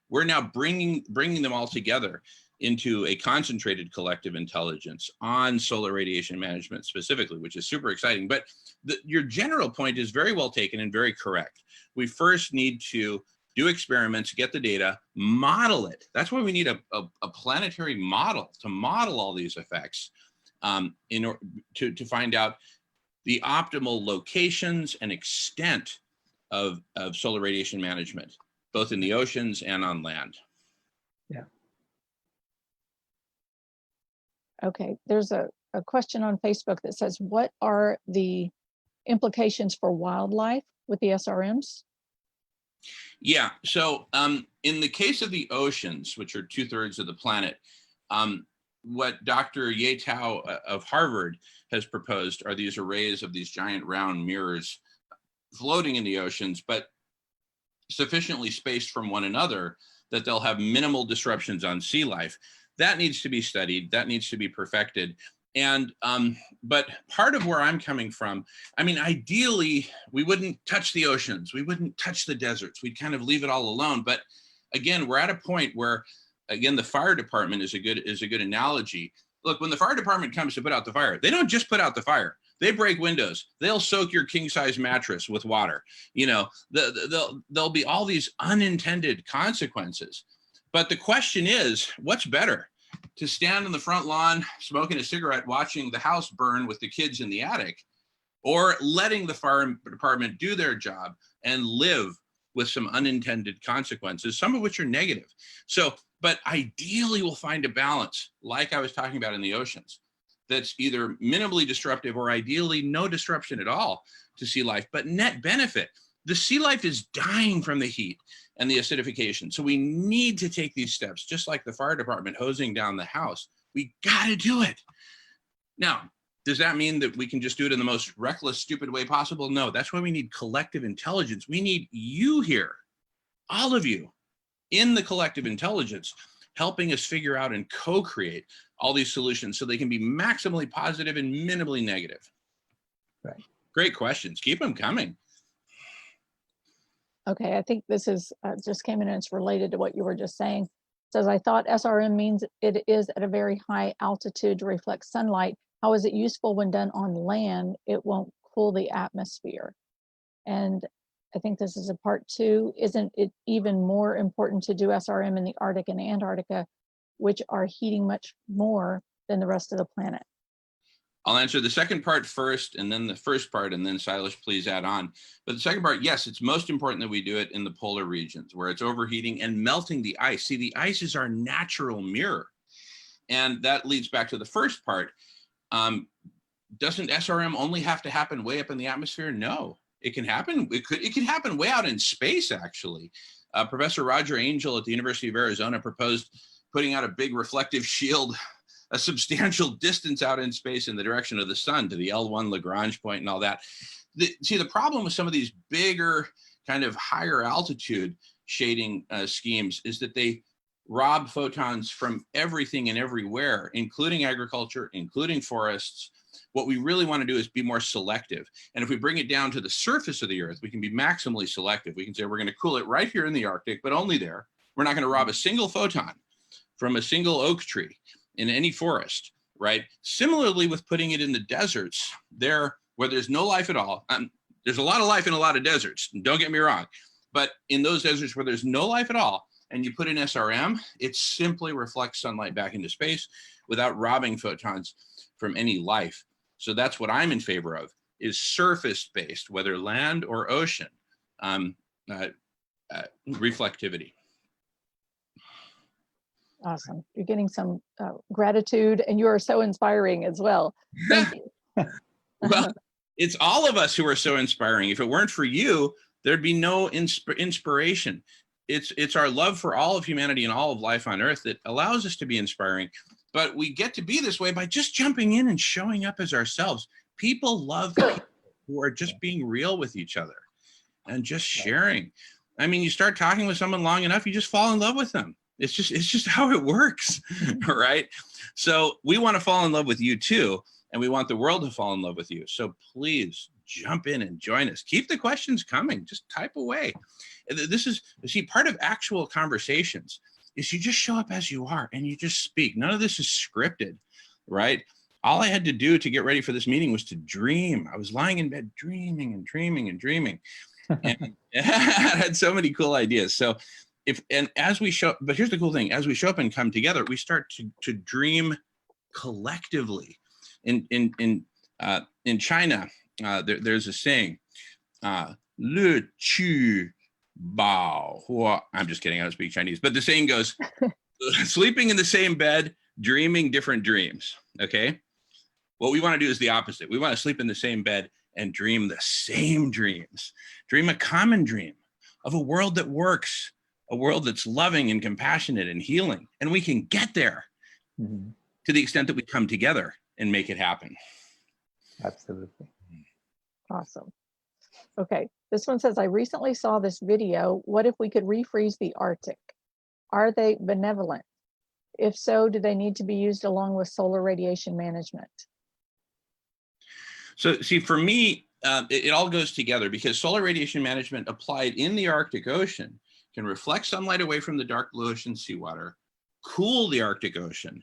We're now bringing them all together into a concentrated collective intelligence on solar radiation management specifically, which is super exciting. But your general point is very well taken and very correct. We first need to do experiments, get the data, model it. That's why we need a planetary model to model all these effects in order to find out the optimal locations and extent of solar radiation management, both in the oceans and on land. Yeah. Okay, there's a question on Facebook that says, what are the implications for wildlife with the SRMs? Yeah, so in the case of the oceans, which are 2/3 of the planet, what Dr. Ye-Tao of Harvard has proposed are these arrays of these giant round mirrors floating in the oceans, but sufficiently spaced from one another that they'll have minimal disruptions on sea life. That needs to be studied, that needs to be perfected. And, but part of where I'm coming from, I mean, ideally, we wouldn't touch the oceans, we wouldn't touch the deserts, we'd kind of leave it all alone. But again, we're at a point where, again, the fire department is a good analogy. Look, when the fire department comes to put out the fire, they don't just put out the fire. They break windows. They'll soak your king size mattress with water. You know, there'll be all these unintended consequences. But the question is, what's better? To stand on the front lawn, smoking a cigarette, watching the house burn with the kids in the attic, or letting the fire department do their job and live with some unintended consequences, some of which are negative. So, but ideally we'll find a balance, like I was talking about in the oceans, that's either minimally disruptive or ideally no disruption at all to sea life, but net benefit. The sea life is dying from the heat and the acidification. So we need to take these steps, just like the fire department hosing down the house. We gotta do it. Now, does that mean that we can just do it in the most reckless, stupid way possible? No, that's why we need collective intelligence. We need you here, all of you, in the collective intelligence, helping us figure out and co-create all these solutions so they can be maximally positive and minimally negative. Right. Great questions. Keep them coming. Okay, I think this is just came in and it's related to what you were just saying. It says, I thought SRM means it is at a very high altitude to reflect sunlight. How is it useful when done on land? It won't cool the atmosphere. And I think this is a part two. Isn't it even more important to do SRM in the Arctic and Antarctica, which are heating much more than the rest of the planet? I'll answer the second part first, and then the first part, and then Sailesh, please add on. But the second part, yes, it's most important that we do it in the polar regions where it's overheating and melting the ice. See, the ice is our natural mirror. And that leads back to the first part. Doesn't SRM only have to happen way up in the atmosphere? No, it can happen. It can happen way out in space, actually. Professor Roger Angel at the University of Arizona proposed putting out a big reflective shield a substantial distance out in space in the direction of the sun to the L1 Lagrange point and all that. See, the problem with some of these bigger kind of higher altitude shading schemes is that they rob photons from everything and everywhere, including agriculture, including forests. What we really want to do is be more selective. And if we bring it down to the surface of the Earth, we can be maximally selective. We can say we're going to cool it right here in the Arctic, but only there. We're not going to rob a single photon from a single oak tree in any forest, right? Similarly with putting it in the deserts, there where there's no life at all. There's a lot of life in a lot of deserts, don't get me wrong. But in those deserts where there's no life at all, and you put in SRM, it simply reflects sunlight back into space without robbing photons from any life. So that's what I'm in favor of, is surface-based, whether land or ocean, reflectivity. Awesome. You're getting some gratitude, and you are so inspiring as well. Thank you. Well, it's all of us who are so inspiring. If it weren't for you, there'd be no inspiration. It's our love for all of humanity and all of life on Earth that allows us to be inspiring. But we get to be this way by just jumping in and showing up as ourselves. People love people who are just being real with each other and just sharing. I mean, you start talking with someone long enough, you just fall in love with them. It's just how it works, right? So we want to fall in love with you too, and we want the world to fall in love with you. So please jump in and join us. Keep the questions coming. Just type away. This is, see, part of actual conversations is you just show up as you are and you just speak. None of this is scripted, right? All I had to do to get ready for this meeting was to dream. I was lying in bed dreaming and dreaming and dreaming. And I had so many cool ideas. So as we show, but here's the cool thing, as we show up and come together, we start to dream collectively. In China, there's a saying, Le Qu Bao Hua. I'm just kidding, I don't speak Chinese, but the saying goes, sleeping in the same bed, dreaming different dreams, okay? What we want to do is the opposite. We want to sleep in the same bed and dream the same dreams. Dream a common dream of a world that works, a world that's loving and compassionate and healing. And we can get there to the extent that we come together and make it happen. Absolutely. Awesome. Okay, this one says, I recently saw this video. What if we could refreeze the Arctic? Are they benevolent? If so, do they need to be used along with solar radiation management? So see, for me, it all goes together because solar radiation management applied in the Arctic Ocean can reflect sunlight away from the dark blue ocean seawater, cool the Arctic Ocean,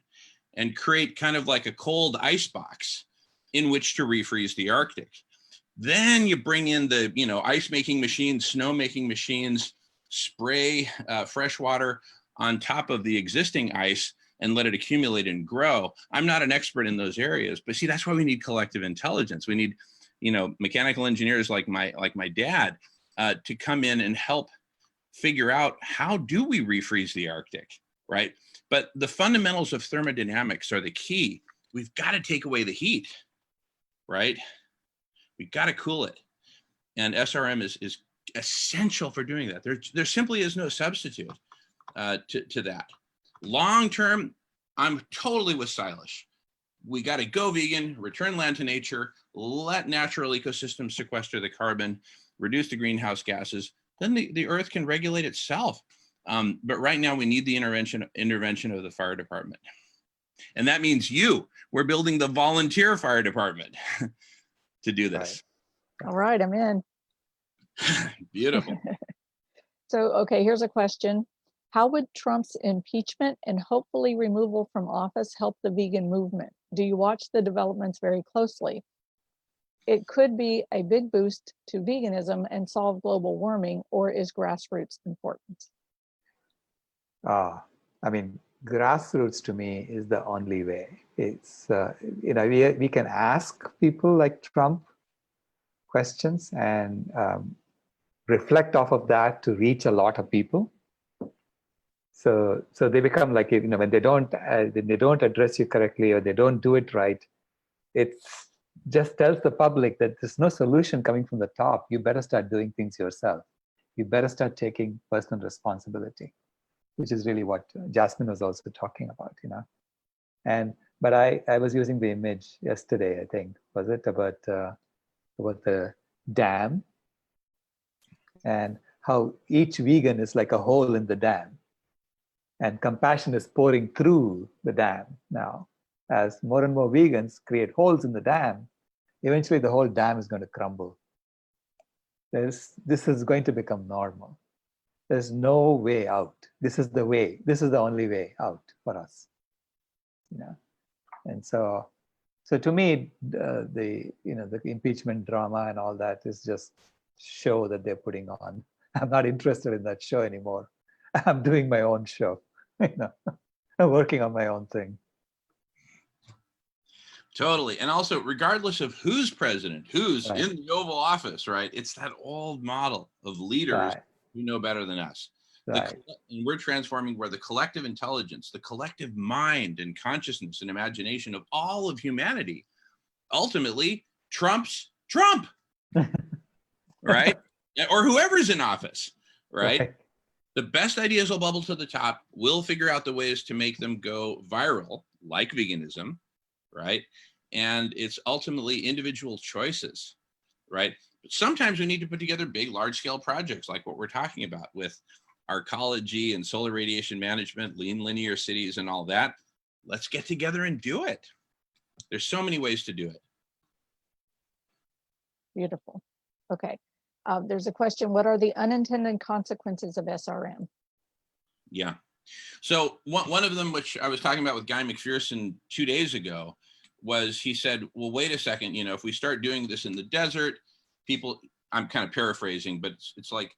and create kind of like a cold ice box in which to refreeze the Arctic. Then you bring in the, ice making machines, snow making machines, spray fresh water on top of the existing ice and let it accumulate and grow. I'm not an expert in those areas, but see, that's why we need collective intelligence. We need, mechanical engineers like my dad to come in and help figure out, how do we refreeze the Arctic, right? But the fundamentals of thermodynamics are the key. We've got to take away the heat, right? We've got to cool it. And SRM is essential for doing that. There simply is no substitute to that. Long term, I'm totally with Sailesh. We got to go vegan, return land to nature, let natural ecosystems sequester the carbon, reduce the greenhouse gases. Then the earth can regulate itself. But right now we need the intervention of the fire department. And that means we're building the volunteer fire department to do this. Right. All right, I'm in. Beautiful. So, okay, here's a question. How would Trump's impeachment and hopefully removal from office help the vegan movement? Do you watch the developments very closely? It could be a big boost to veganism and solve global warming, or is grassroots important? Grassroots to me is the only way. It's, we can ask people like Trump questions and reflect off of that to reach a lot of people. So they become like, when they don't address you correctly or they don't do it right, it's just tells the public that there's no solution coming from the top. You better start doing things yourself. You better start taking personal responsibility, which is really what Jasmine was also talking about, But I was using the image yesterday, I think, was it about the dam and how each vegan is like a hole in the dam, and compassion is pouring through the dam now. As more and more vegans create holes in the dam, eventually the whole dam is going to crumble. This is going to become normal. There's no way out. This is the way. This is the only way out for us. And so to me, the impeachment drama and all that is just show that they're putting on. I'm not interested in that show anymore. I'm doing my own show. I'm working on my own thing. Totally. And also, regardless of who's president, who's Right. in the Oval Office, right? It's that old model of leaders Right. who know better than us. Right. And we're transforming where the collective intelligence, the collective mind and consciousness and imagination of all of humanity ultimately trumps Trump, right? Or whoever's in office, right? The best ideas will bubble to the top. We'll figure out the ways to make them go viral, like veganism, right? And it's ultimately individual choices, right? But sometimes we need to put together big, large-scale projects like what we're talking about with our ecology and solar radiation management, lean linear cities and all that. Let's get together and do it. There's so many ways to do it. Beautiful. Okay. There's a question. What are the unintended consequences of SRM? Yeah. So one of them, which I was talking about with Guy Mcpherson 2 days ago, was he said, well, wait a second, if we start doing this in the desert, people, I'm kind of paraphrasing, but it's like,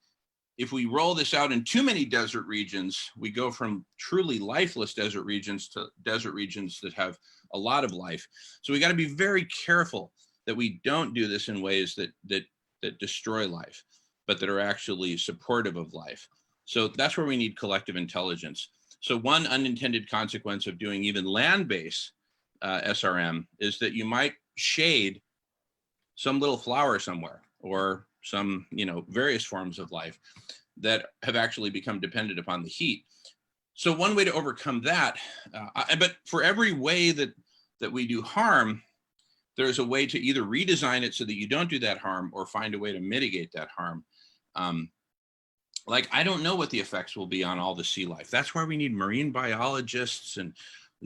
if we roll this out in too many desert regions, we go from truly lifeless desert regions to desert regions that have a lot of life. So we got to be very careful that we don't do this in ways that destroy life, but that are actually supportive of life. So that's where we need collective intelligence. So one unintended consequence of doing even land-based SRM is that you might shade some little flower somewhere, or some, various forms of life that have actually become dependent upon the heat. So one way to overcome that, but for every way that we do harm, there's a way to either redesign it so that you don't do that harm, or find a way to mitigate that harm. Like, I don't know what the effects will be on all the sea life. That's why we need marine biologists and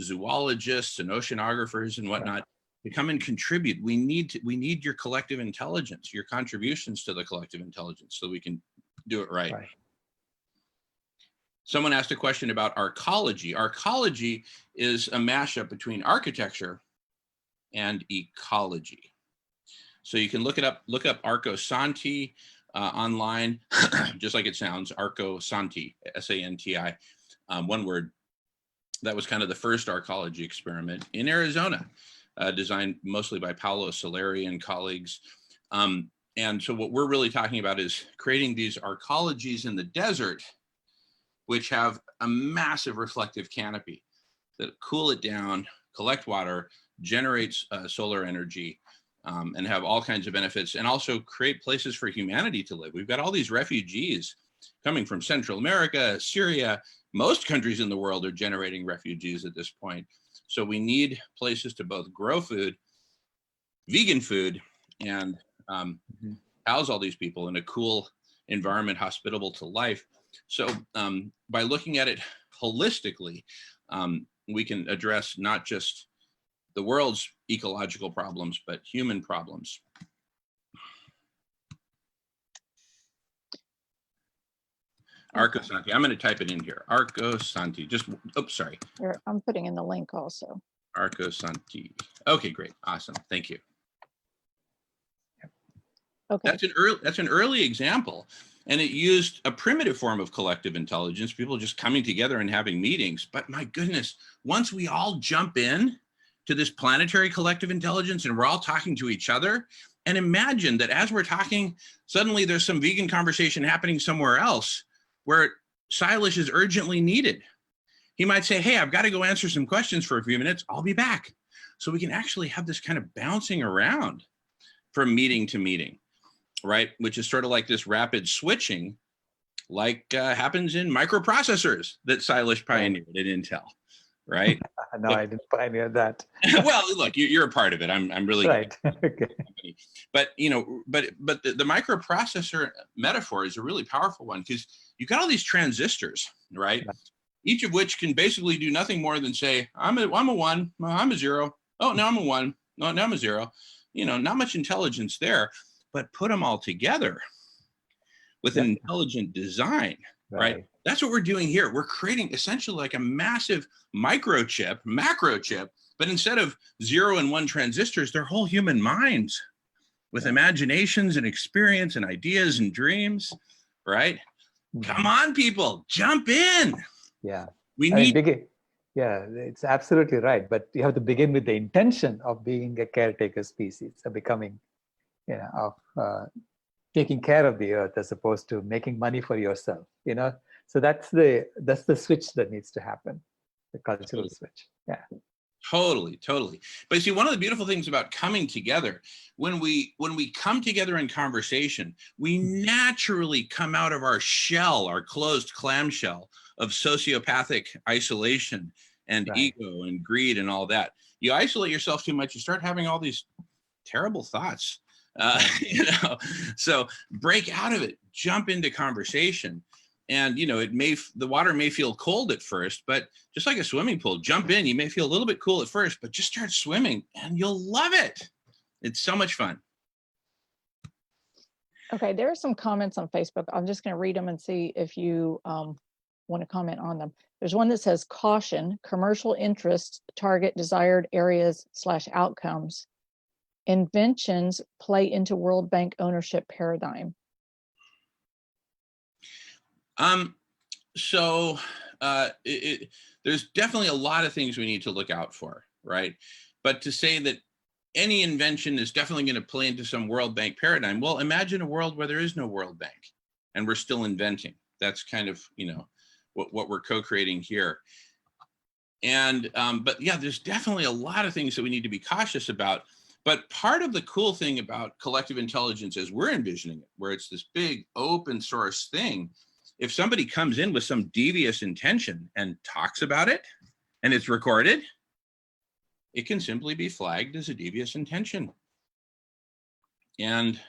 zoologists and oceanographers and whatnot to come and contribute. We need your collective intelligence, your contributions to the collective intelligence, so we can do it right. Someone asked a question about arcology. Arcology is a mashup between architecture and ecology. So you can look up Arco Santi online, just like it sounds, Arco Santi, S-A-N-T-I, one word. That was kind of the first arcology experiment in Arizona, designed mostly by Paolo Soleri and colleagues. And so what we're really talking about is creating these arcologies in the desert, which have a massive reflective canopy that cool it down, collect water, generates solar energy, and have all kinds of benefits, and also create places for humanity to live. We've got all these refugees coming from Central America, Syria. Most countries in the world are generating refugees at this point. So we need places to both grow food, vegan food, and house all these people in a cool environment, hospitable to life. So by looking at it holistically, we can address not just the world's ecological problems, but human problems. Arco Santi, I'm going to type it in here. Arco Santi, just, oops, sorry. Here, I'm putting in the link also. Arco Santi. Okay, great, awesome, thank you. Okay. That's an early example, and it used a primitive form of collective intelligence, people just coming together and having meetings. But my goodness, once we all jump in to this planetary collective intelligence and we're all talking to each other, and imagine that as we're talking, suddenly there's some vegan conversation happening somewhere else where Sailesh is urgently needed. He might say, hey, I've got to go answer some questions for a few minutes, I'll be back. So we can actually have this kind of bouncing around from meeting to meeting, right? Which is sort of like this rapid switching, like happens in microprocessors that Sailesh pioneered at Intel, right? No, I didn't pioneer that. Well, look, you're a part of it. I'm really right. Okay. But the microprocessor metaphor is a really powerful one, because you got all these transistors, right? Each of which can basically do nothing more than say, I'm a one, I'm a zero. Oh, now I'm a one. No, now I'm a zero. You know, not much intelligence there, but put them all together with an intelligent design, right? That's what we're doing here. We're creating essentially like a massive microchip, macro chip, but instead of 0 and 1 transistors, they're whole human minds with imaginations and experience and ideas and dreams, right? Come on, people, jump in. Yeah. We need. Yeah, it's absolutely right. But you have to begin with the intention of being a caretaker species, of becoming, you know, of taking care of the earth as opposed to making money for yourself, you know. So that's the switch that needs to happen, the cultural switch. Yeah. Totally. But you see, one of the beautiful things about coming together, when we come together in conversation, we naturally come out of our shell, our closed clamshell of sociopathic isolation and ego and greed and all that. You isolate yourself too much, you start having all these terrible thoughts, you know. So break out of it, jump into conversation. And, you know, the water may feel cold at first, but just like a swimming pool, jump in. You may feel a little bit cool at first, but just start swimming and you'll love it. It's so much fun. Okay, there are some comments on Facebook. I'm just going to read them and see if you want to comment on them. There's one that says, caution, commercial interests target desired areas / outcomes. Inventions play into World Bank ownership paradigm. So there's definitely a lot of things we need to look out for, right? But to say that any invention is definitely going to play into some World Bank paradigm, well, imagine a world where there is no World Bank and we're still inventing. That's kind of, you know, what we're co-creating here. And, but yeah, there's definitely a lot of things that we need to be cautious about. But part of the cool thing about collective intelligence as we're envisioning it, where it's this big open source thing, if somebody comes in with some devious intention and talks about it and it's recorded, it can simply be flagged as a devious intention. And,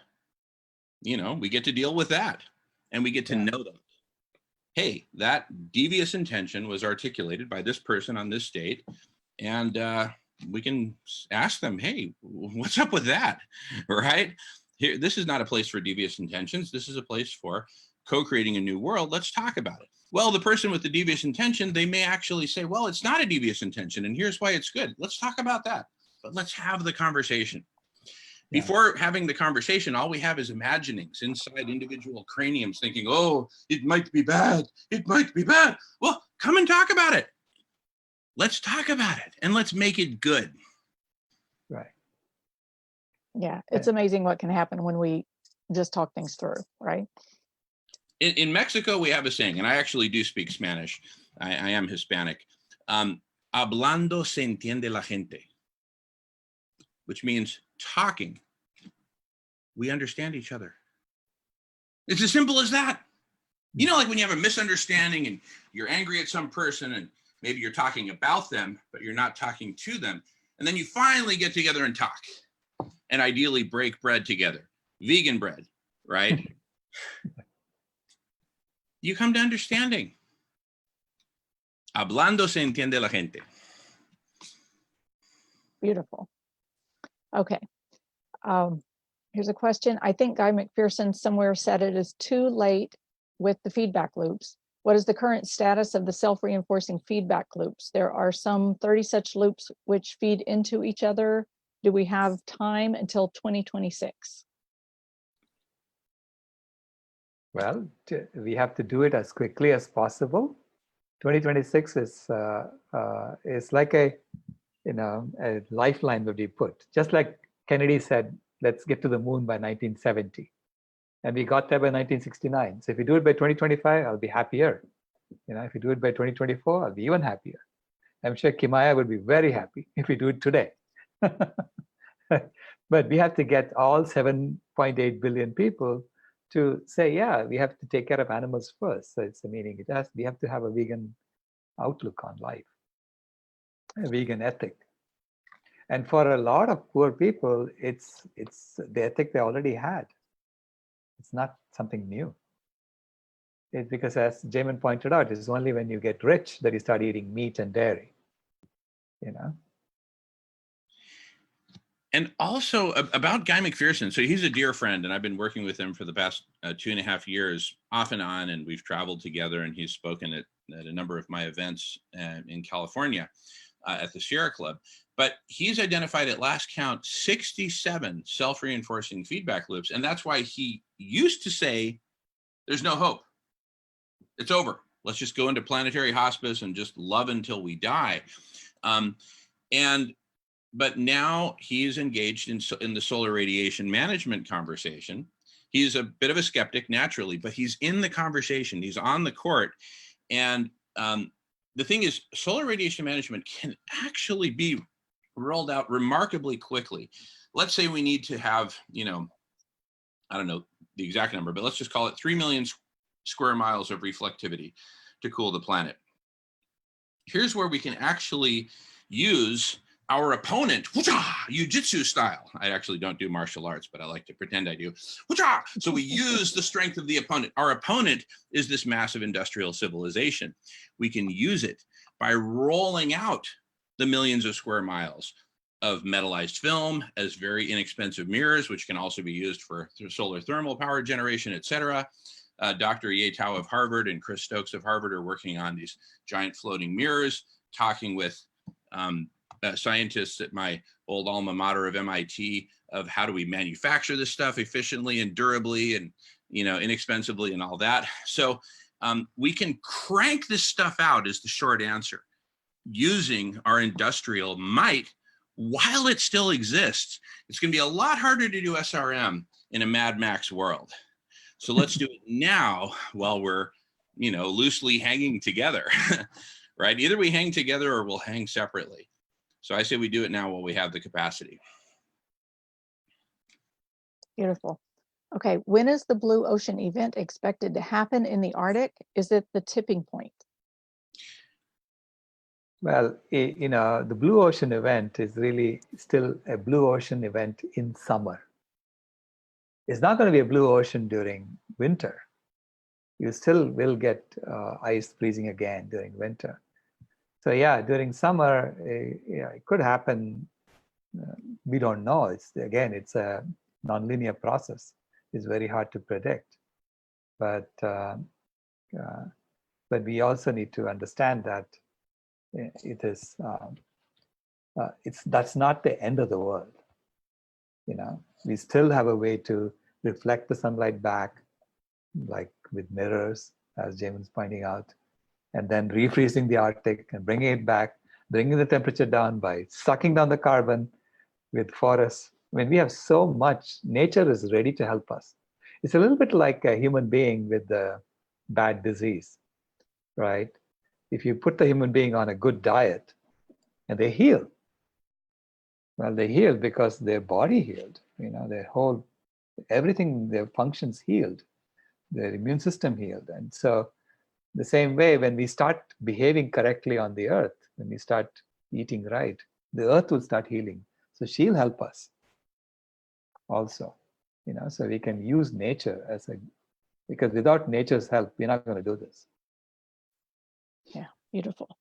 you know, we get to deal with that and we get to know them. Hey, that devious intention was articulated by this person on this state, and we can ask them, hey, what's up with that, right? Here, this is not a place for devious intentions. This is a place for co-creating a new world. Let's talk about it. Well, the person with the devious intention, they may actually say, well, it's not a devious intention, and here's why it's good. Let's talk about that. but let's have the conversation. Yeah. Before having the conversation, all we have is imaginings inside individual craniums thinking, oh, it might be bad. It might be bad. Well, come and talk about it. Let's talk about it and let's make it good. Right. Yeah, it's amazing what can happen when we just talk things through, right? In Mexico, we have a saying, and I actually do speak Spanish. I am Hispanic. Hablando se entiende la gente, which means talking. We understand each other. It's as simple as that. You know, like when you have a misunderstanding and you're angry at some person and maybe you're talking about them, but you're not talking to them. And then you finally get together and talk and ideally break bread together, vegan bread, right? You come to understanding. Hablando se entiende la gente. Beautiful. Okay. Here's a question. I think Guy Mcpherson somewhere said it is too late with the feedback loops. What is the current status of the self-reinforcing feedback loops? There are some 30 such loops which feed into each other. Do we have time until 2026? Well, we have to do it as quickly as possible. 2026 is like a lifeline that we put. Just like Kennedy said, let's get to the moon by 1970. And we got there by 1969. So if we do it by 2025, I'll be happier. If we do it by 2024, I'll be even happier. I'm sure Kimaya will be very happy if we do it today. But we have to get all 7.8 billion people to say, yeah, we have to take care of animals first. So it's the meaning. We have to have a vegan outlook on life, a vegan ethic. And for a lot of poor people, it's the ethic they already had. It's not something new. It's because, as Jamin pointed out, it's only when you get rich that you start eating meat and dairy. And also about Guy Mcpherson. So he's a dear friend, and I've been working with him for the past 2.5 years, off and on, and we've traveled together, and he's spoken at a number of my events in California at the Sierra Club. But he's identified at last count 67 self-reinforcing feedback loops, and that's why he used to say, there's no hope. It's over. Let's just go into planetary hospice and just love until we die. But now he's engaged in the solar radiation management conversation. He's a bit of a skeptic naturally, but he's in the conversation. He's on the court. And the thing is, solar radiation management can actually be rolled out remarkably quickly. Let's say we need to have, I don't know the exact number, but let's just call it 3 million square miles of reflectivity to cool the planet. Here's where we can actually use our opponent, jiu-jitsu style. I actually don't do martial arts, but I like to pretend I do. So we use the strength of the opponent. Our opponent is this massive industrial civilization. We can use it by rolling out the millions of square miles of metallized film as very inexpensive mirrors, which can also be used for solar thermal power generation, et cetera. Dr. Ye Tao of Harvard and Chris Stokes of Harvard are working on these giant floating mirrors, talking with scientists at my old alma mater of MIT of how do we manufacture this stuff efficiently and durably and inexpensively and all that. So we can crank this stuff out is the short answer, using our industrial might while it still exists. It's going to be a lot harder to do SRM in a Mad Max world. So let's do it now while we're, loosely hanging together, right? Either we hang together or we'll hang separately. So I say we do it now while we have the capacity. Beautiful. Okay, when is the Blue Ocean event expected to happen in the Arctic? Is it the tipping point? Well, the Blue Ocean event is really still a Blue Ocean event in summer. It's not going to be a Blue Ocean during winter. You still will get ice freezing again during winter. So yeah, during summer, it could happen. We don't know. It's a nonlinear process. It's very hard to predict. But we also need to understand that it is that's not the end of the world. You know, we still have a way to reflect the sunlight back, like with mirrors, as Jamin's pointing out, and then refreezing the Arctic and bringing it back, bringing the temperature down by sucking down the carbon with forests. I mean, we have so much. Nature is ready to help us. It's a little bit like a human being with a bad disease, right? If you put the human being on a good diet and they heal, well, they healed because their body healed, you know, their whole, everything, their functions healed, their immune system healed. And so the same way, when we start behaving correctly on the earth, when we start eating right, the earth will start healing. So she'll help us also, you know, so we can use nature as a, because without nature's help, we're not going to do this. Yeah, beautiful.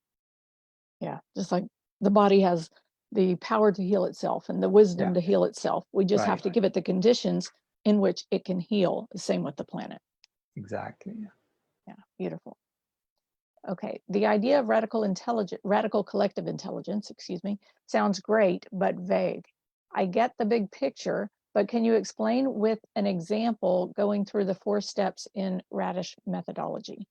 Yeah, just like the body has the power to heal itself and the wisdom to heal itself. We just have to give it the conditions in which it can heal. The same with the planet. Exactly. Yeah, beautiful. Okay, the idea of radical collective intelligence, sounds great, but vague. I get the big picture, but can you explain with an example going through the 4 steps in Radish methodology?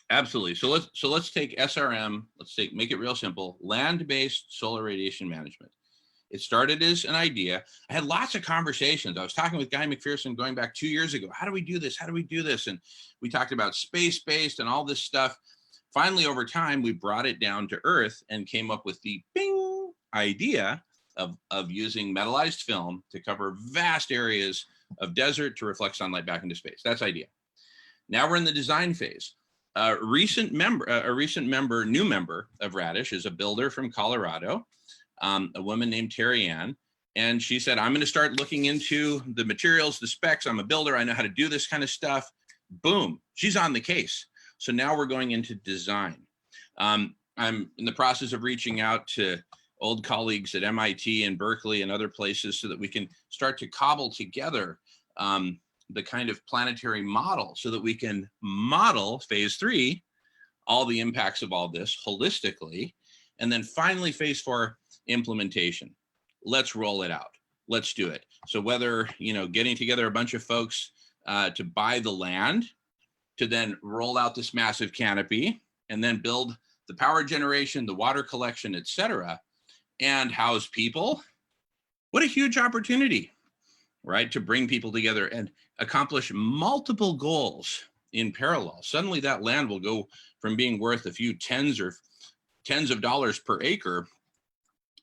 Absolutely. So let's take SRM. Make it real simple. Land-based solar radiation management. It started as an idea. I had lots of conversations. I was talking with Guy Mcpherson going back 2 years ago. How do we do this? How do we do this? And we talked about space-based and all this stuff. Finally, over time, we brought it down to Earth and came up with the bing idea of using metallized film to cover vast areas of desert to reflect sunlight back into space. That's idea. Now we're in the design phase. A new member of Radish is a builder from Colorado, a woman named Terry Ann. And she said, I'm going to start looking into the materials, the specs. I'm a builder. I know how to do this kind of stuff. Boom, she's on the case. So now we're going into design. I'm in the process of reaching out to old colleagues at MIT and Berkeley and other places so that we can start to cobble together the kind of planetary model so that we can model phase 3, all the impacts of all this holistically. And then finally, phase 4, implementation. Let's roll it out. Let's do it. So whether, getting together a bunch of folks to buy the land, to then roll out this massive canopy, and then build the power generation, the water collection, et cetera, and house people. What a huge opportunity, right? To bring people together and accomplish multiple goals in parallel. Suddenly that land will go from being worth a few tens of dollars per acre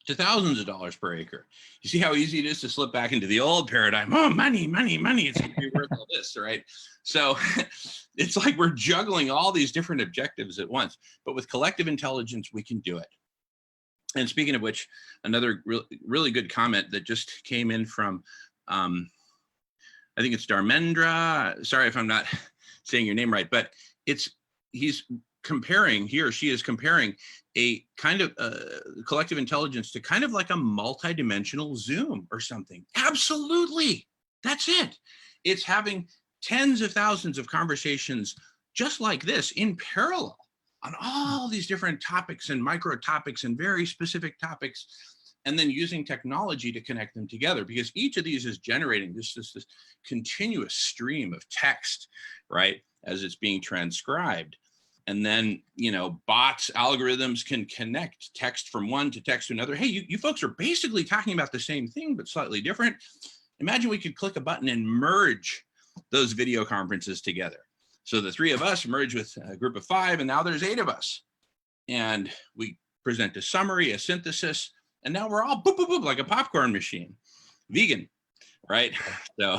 to thousands of dollars per acre. You see how easy it is to slip back into the old paradigm. Oh, money, money, money. It's going to be worth all this, right? So it's like we're juggling all these different objectives at once. But with collective intelligence, we can do it. And speaking of which, another really good comment that just came in from, I think it's Dharmendra. Sorry if I'm not saying your name right, but he or she is comparing a kind of collective intelligence to kind of like a multidimensional Zoom or something. Absolutely. That's it. It's having tens of thousands of conversations just like this in parallel on all these different topics and micro topics and very specific topics, and then using technology to connect them together, because each of these is generating this continuous stream of text, right, as it's being transcribed. And then, bots, algorithms can connect text from one to text to another. Hey, you folks are basically talking about the same thing, but slightly different. Imagine we could click a button and merge those video conferences together. So the 3 of us merge with a group of 5, and now there's 8 of us. And we present a summary, a synthesis, and now we're all boop, boop, boop, like a popcorn machine. Vegan, right? So.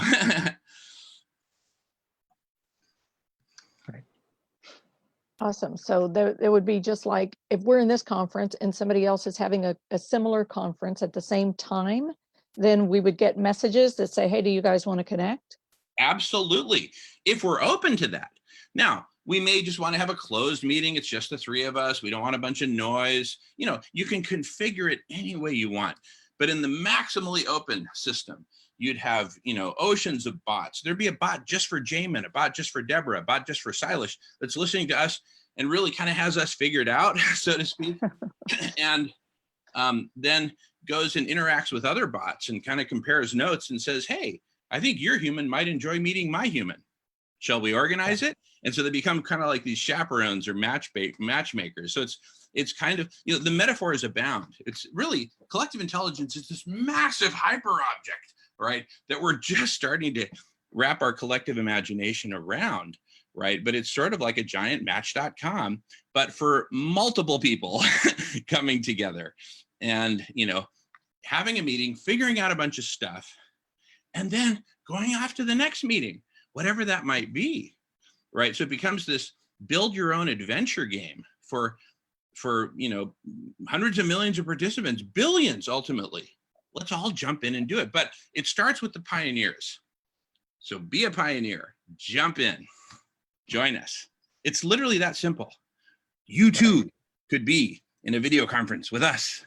Awesome. So there would be just like, if we're in this conference and somebody else is having a similar conference at the same time, then we would get messages that say, hey, do you guys want to connect? Absolutely. If we're open to that. Now, we may just want to have a closed meeting. It's just the 3 of us. We don't want a bunch of noise. You can configure it any way you want. But in the maximally open system, you'd have, oceans of bots. There'd be a bot just for Jamin, a bot just for Deborah, a bot just for Sailesh that's listening to us and really kind of has us figured out, so to speak. And then goes and interacts with other bots and kind of compares notes and says, hey, I think your human might enjoy meeting my human. Shall we organize it? And so they become kind of like these chaperones or matchmakers. So it's kind of, you know, the metaphors abound. It's really, collective intelligence is this massive hyper object, right? That we're just starting to wrap our collective imagination around, right? But it's sort of like a giant match.com, but for multiple people coming together and, you know, having a meeting, figuring out a bunch of stuff, and then going off to the next meeting, whatever that might be, right? So it becomes this build your own adventure game for you know, hundreds of millions of participants, billions ultimately. Let's all jump in and do it. But it starts with the pioneers. So be a pioneer, jump in, join us. It's literally that simple. You too could be in a video conference with us.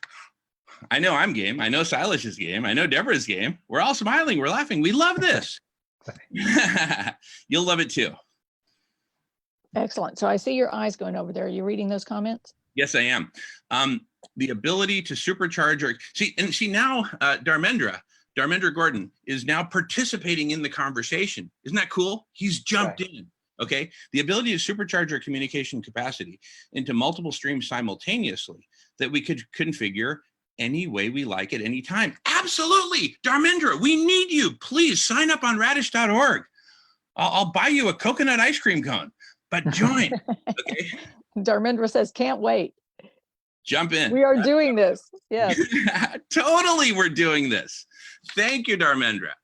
I know I'm game. I know Sailesh is game. I know Deborah's game. We're all smiling. We're laughing. We love this. You'll love it too. Excellent. So I see your eyes going over there. Are you reading those comments? Yes, I am. The ability to supercharge or see now, Dharmendra Gordon is now participating in the conversation. Isn't that cool? He's jumped in. Okay. The ability to supercharge our communication capacity into multiple streams simultaneously that we could configure any way we like at any time. Absolutely. Dharmendra, we need you. Please sign up on radish.org. I'll buy you a coconut ice cream cone, but join. Okay. Dharmendra says, can't wait. Jump in. We are doing this. Yes. Totally, we're doing this. Thank you, Dharmendra.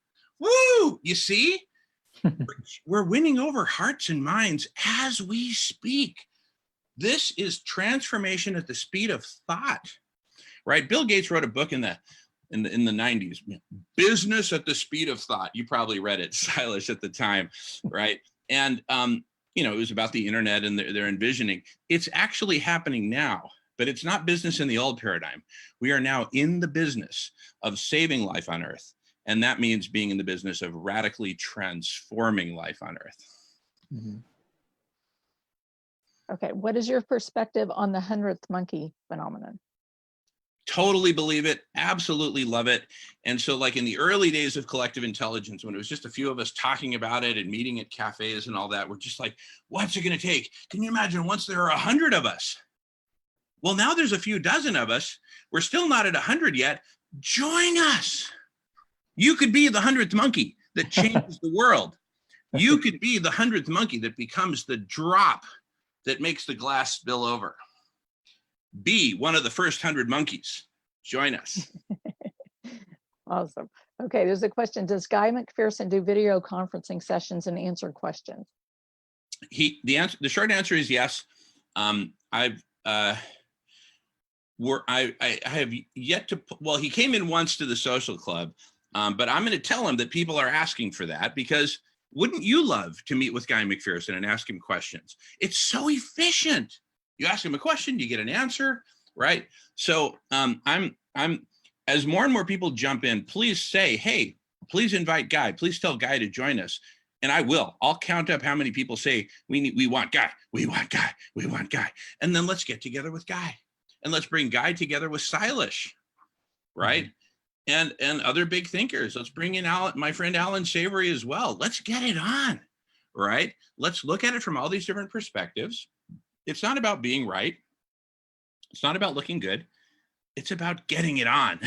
Woo! You see? We're winning over hearts and minds as we speak. This is transformation at the speed of thought, right? Bill Gates wrote a book in the 90s, Business at the Speed of Thought. You probably read it, Sailesh, at the time, right? And you know, it was about the internet and they're envisioning. It's actually happening now, but it's not business in the old paradigm. We are now in the business of saving life on Earth. And that means being in the business of radically transforming life on Earth. Mm-hmm. Okay, what is your perspective on the 100th monkey phenomenon? Totally believe it, absolutely love it. And so like in the early days of collective intelligence, when it was just a few of us talking about it and meeting at cafes and all that, we're just like, what's it gonna take? Can you imagine once there are 100 of us? Well, now there's a few dozen of us. We're still not at 100 yet. Join us. You could be the 100th monkey that changes the world. You could be the 100th monkey that becomes the drop that makes the glass spill over. Be one of the first 100 monkeys. Join us. Awesome. Okay, there's a question. Does Guy Mcpherson do video conferencing sessions and answer questions? The short answer is yes. I have yet to, well, he came in once to the social club, but I'm going to tell him that people are asking for that because wouldn't you love to meet with Guy Mcpherson and ask him questions? It's so efficient. You ask him a question, you get an answer, right? So I'm as more and more people jump in, please say, hey, please invite Guy. Please tell Guy to join us. And I will. I'll count up how many people say we want Guy, we want Guy, we want Guy. And then let's get together with Guy. And let's bring Guy together with Sailesh, right? Mm-hmm. And other big thinkers. Let's bring in my friend Alan Savory as well. Let's get it on, right? Let's look at it from all these different perspectives. It's not about being right. It's not about looking good. It's about getting it on.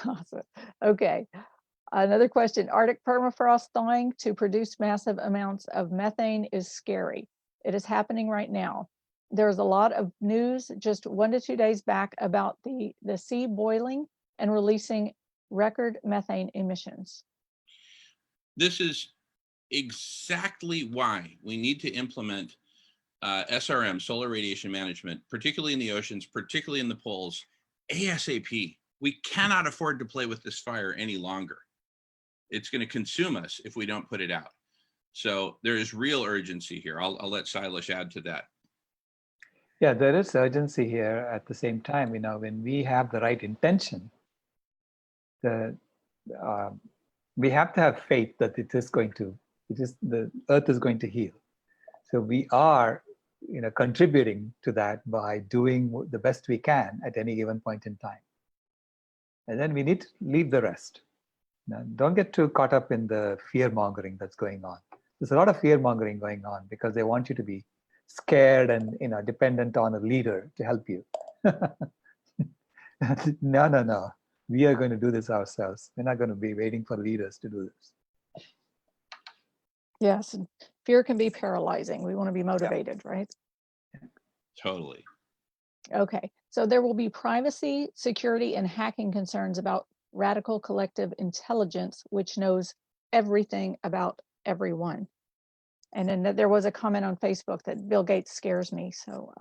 Awesome. Okay. Another question. Arctic permafrost thawing to produce massive amounts of methane is scary. It is happening right now. There's a lot of news just 1 to 2 days back about the sea boiling and releasing record methane emissions. This is exactly why we need to implement SRM, solar radiation management, particularly in the oceans, particularly in the poles, ASAP. We cannot afford to play with this fire any longer. It's going to consume us if we don't put it out. So there is real urgency here. I'll let Sailesh add to that. Yeah, there is urgency here. At the same time, you know, when we have the right intention, we have to have faith that the Earth is going to heal. So we are contributing to that by doing the best we can at any given point in time. And then we need to leave the rest. Now, don't get too caught up in the fear mongering that's going on. There's a lot of fear mongering going on because they want you to be scared and dependent on a leader to help you. No. We are going to do this ourselves. We're not going to be waiting for leaders to do this. Yes, fear can be paralyzing. We want to be motivated, right? Totally. Okay, so there will be privacy, security, and hacking concerns about radical collective intelligence, which knows everything about everyone. And then there was a comment on Facebook that Bill Gates scares me. So,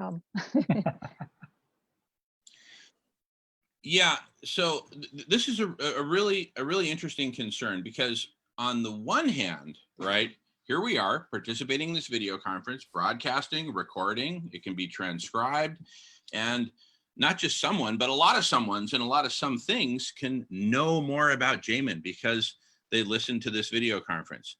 yeah. So this is a really interesting concern, because on the one hand, right, here we are participating in this video conference, broadcasting, recording. It can be transcribed, and not just someone, but a lot of someones and a lot of some things can know more about Jamen because they listen to this video conference.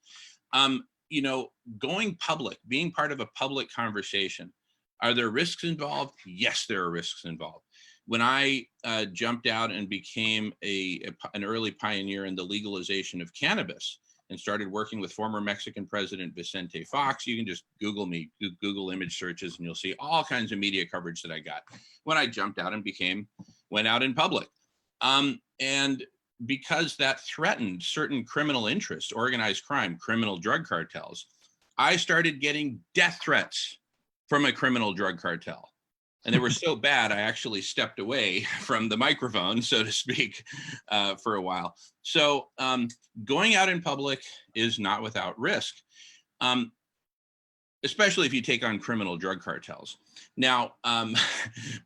Going public, being part of a public conversation, are there risks involved? Yes, there are risks involved. When I jumped out and became an early pioneer in the legalization of cannabis and started working with former Mexican President Vicente Fox, you can just Google me, Google image searches, and you'll see all kinds of media coverage that I got when I jumped out and went out in public. And because that threatened certain criminal interests, organized crime, criminal drug cartels, I started getting death threats from a criminal drug cartel. And they were so bad, I actually stepped away from the microphone, so to speak, for a while. So going out in public is not without risk, especially if you take on criminal drug cartels. Now,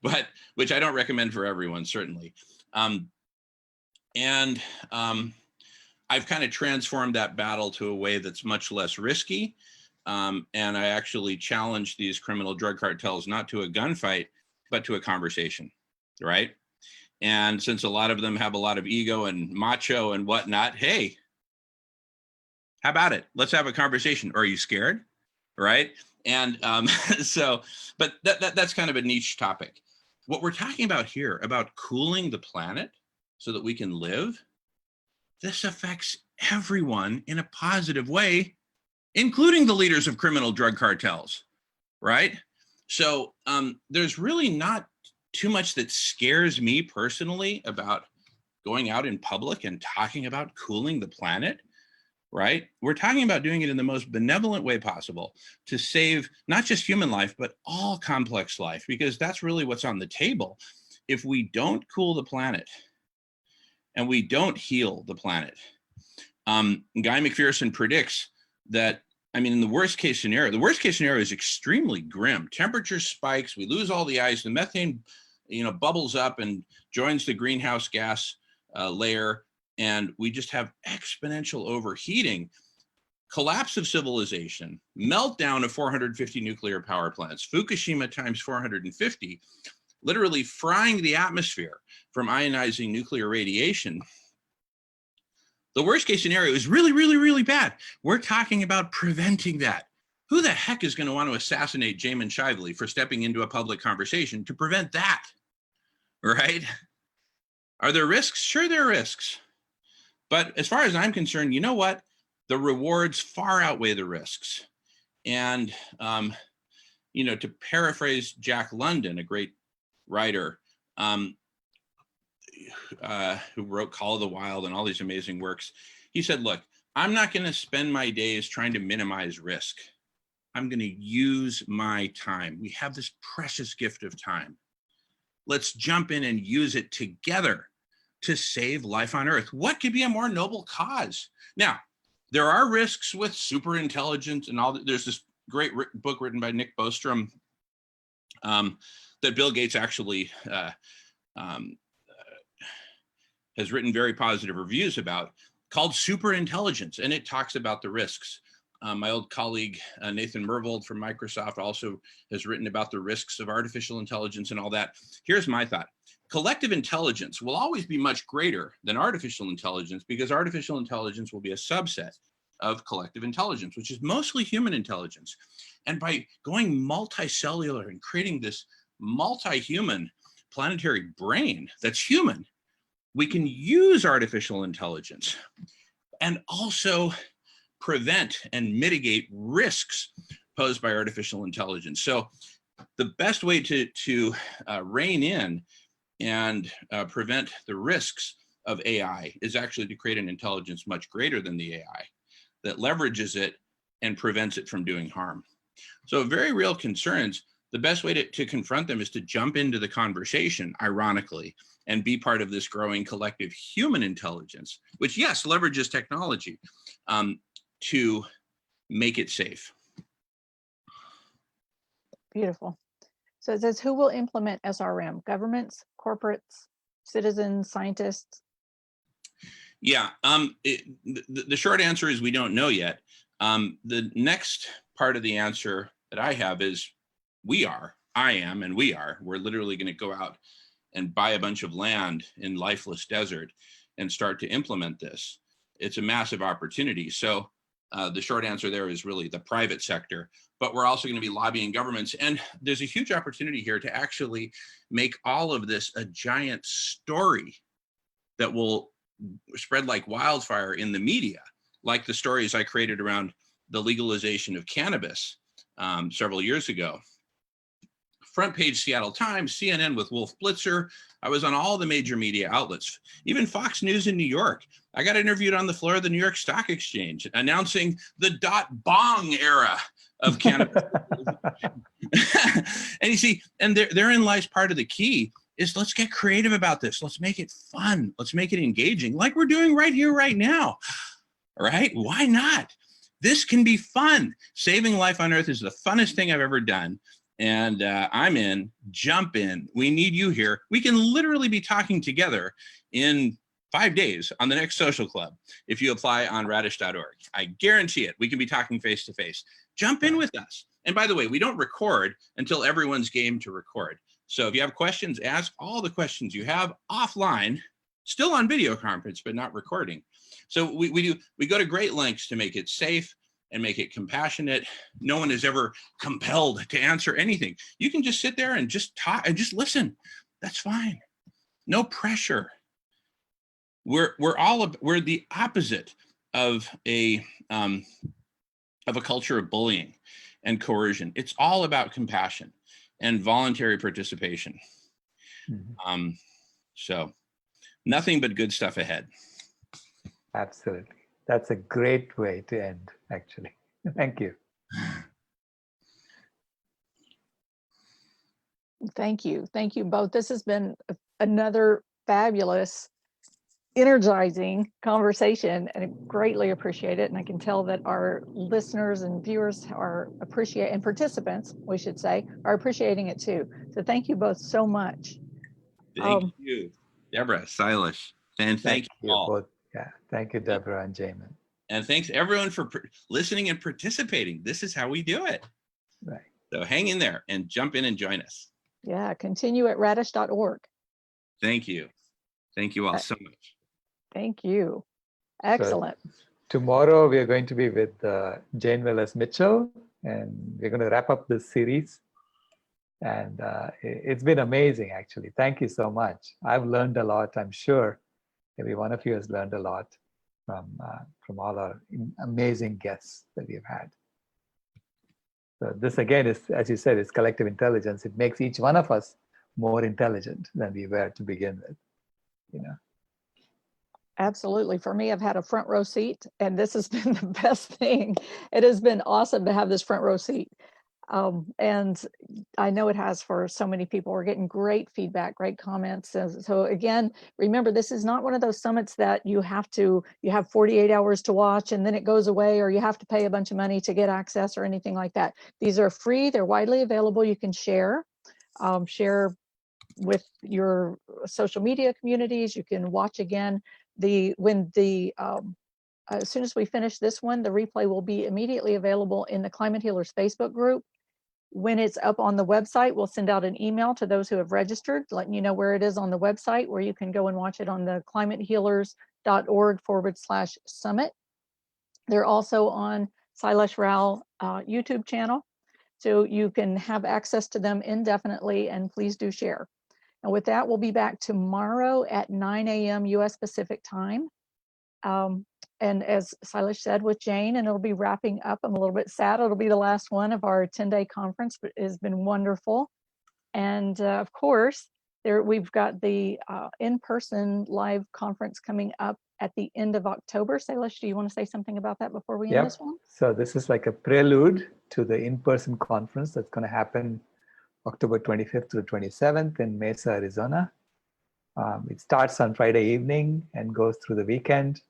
but which I don't recommend for everyone, certainly. And I've kind of transformed that battle to a way that's much less risky. And I actually challenge these criminal drug cartels not to a gunfight, but to a conversation, right? And since a lot of them have a lot of ego and macho and whatnot, hey, how about it? Let's have a conversation. Or are you scared, right? And but that's kind of a niche topic. What we're talking about here, about cooling the planet so that we can live, this affects everyone in a positive way, including the leaders of criminal drug cartels, right? So there's really not too much that scares me personally about going out in public and talking about cooling the planet, right? We're talking about doing it in the most benevolent way possible to save not just human life, but all complex life, because that's really what's on the table. If we don't cool the planet and we don't heal the planet, Guy Mcpherson predicts that, I mean, in the worst case scenario is extremely grim. Temperature spikes, we lose all the ice, the methane, bubbles up and joins the greenhouse gas layer, and we just have exponential overheating, collapse of civilization, meltdown of 450 nuclear power plants, Fukushima times 450, literally frying the atmosphere from ionizing nuclear radiation. The worst case scenario is really, really, really bad. We're talking about preventing that. Who the heck is going to want to assassinate Jamen Shively for stepping into a public conversation to prevent that, right? Are there risks? Sure, there are risks. But as far as I'm concerned, you know what? The rewards far outweigh the risks. And, to paraphrase Jack London, a great writer, who wrote Call of the Wild and all these amazing works, he said, look, I'm not going to spend my days trying to minimize risk. I'm going to use my time. We have this precious gift of time. Let's jump in and use it together to save life on Earth. What could be a more noble cause? Now, there are risks with superintelligence and all that. There's this great book written by Nick Bostrom that Bill Gates actually has written very positive reviews about, called Superintelligence, and it talks about the risks. My old colleague, Nathan Myhrvold from Microsoft, also has written about the risks of artificial intelligence and all that. Here's my thought. Collective intelligence will always be much greater than artificial intelligence, because artificial intelligence will be a subset. of collective intelligence, which is mostly human intelligence. And by going multicellular and creating this multi-human planetary brain that's human, we can use artificial intelligence and also prevent and mitigate risks posed by artificial intelligence. So the best way to rein in and prevent the risks of AI is actually to create an intelligence much greater than the AI that leverages it and prevents it from doing harm. So very real concerns, the best way to confront them is to jump into the conversation, ironically, and be part of this growing collective human intelligence, which, yes, leverages technology to make it safe. Beautiful. So it says, who will implement SRM? Governments, corporates, citizens, scientists? Yeah, the short answer is we don't know yet. The next part of the answer that I have is I am, and we are. We're literally going to go out and buy a bunch of land in lifeless desert and start to implement this. It's a massive opportunity. So the short answer there is really the private sector, but we're also going to be lobbying governments. And there's a huge opportunity here to actually make all of this a giant story that will spread like wildfire in the media, like the stories I created around the legalization of cannabis several years ago. Front page Seattle Times, CNN with Wolf Blitzer. I was on all the major media outlets, even Fox News in New York. I got interviewed on the floor of the New York Stock Exchange announcing the .bong era of cannabis. And you see, and therein lies part of the key is let's get creative about this. Let's make it fun. Let's make it engaging like we're doing right here, right now. All right, why not? This can be fun. Saving life on Earth is the funnest thing I've ever done. And I'm in, jump in. We need you here. We can literally be talking together in 5 days on the next social club if you apply on radish.org. I guarantee it. We can be talking face to face. Jump in with us. And by the way, we don't record until everyone's game to record. So if you have questions, ask all the questions you have offline, still on video conference, but not recording. So we go to great lengths to make it safe and make it compassionate. No one is ever compelled to answer anything. You can just sit there and just talk and just listen. That's fine. No pressure. We're the opposite of a culture of bullying and coercion. It's all about compassion and voluntary participation. Mm-hmm. So nothing but good stuff ahead. Absolutely. That's a great way to end, actually. Thank you. Thank you. Thank you both. This has been another fabulous, energizing conversation, and I greatly appreciate it. And I can tell that our listeners and viewers are and participants, we should say, are appreciating it too. So thank you both so much. Thank you, Deborah, Sailesh, and thank you all. Both. Yeah, thank you, Deborah and Jamen. And thanks everyone for listening and participating. This is how we do it. Right. So hang in there and jump in and join us. Yeah, continue at radish.org. Thank you. Thank you all so much. Thank you. Excellent. So tomorrow we are going to be with Jane Willis Mitchell, and we're going to wrap up this series. And it's been amazing, actually. Thank you so much. I've learned a lot. I'm sure every one of you has learned a lot from all our amazing guests that we've had. So this again is, as you said, is collective intelligence. It makes each one of us more intelligent than we were to begin with, you know. Absolutely. For me, I've had a front row seat, and this has been the best thing. It has been awesome to have this front row seat. And I know it has for so many people. We're getting great feedback, great comments. So again, remember, this is not one of those summits that you have 48 hours to watch and then it goes away, or you have to pay a bunch of money to get access or anything like that. These are free. They're widely available. You can share with your social media communities. You can watch again. As soon as we finish this one, the replay will be immediately available in the Climate Healers Facebook group. When it's up on the website, we'll send out an email to those who have registered, letting you know where it is on the website, where you can go and watch it on the climatehealers.org/summit. They're also on Sailesh Rao YouTube channel, so you can have access to them indefinitely, and please do share. And with that, we'll be back tomorrow at 9 a.m. US Pacific time. And as Sailesh said, with Jane, and it'll be wrapping up. I'm a little bit sad. It'll be the last one of our 10-day conference, but it has been wonderful. And of course, we've got the in-person live conference coming up at the end of October. Sailesh, do you want to say something about that before we end this one? So this is like a prelude to the in-person conference that's going to happen October 25th through 27th in Mesa, Arizona. It starts on Friday evening and goes through the weekend.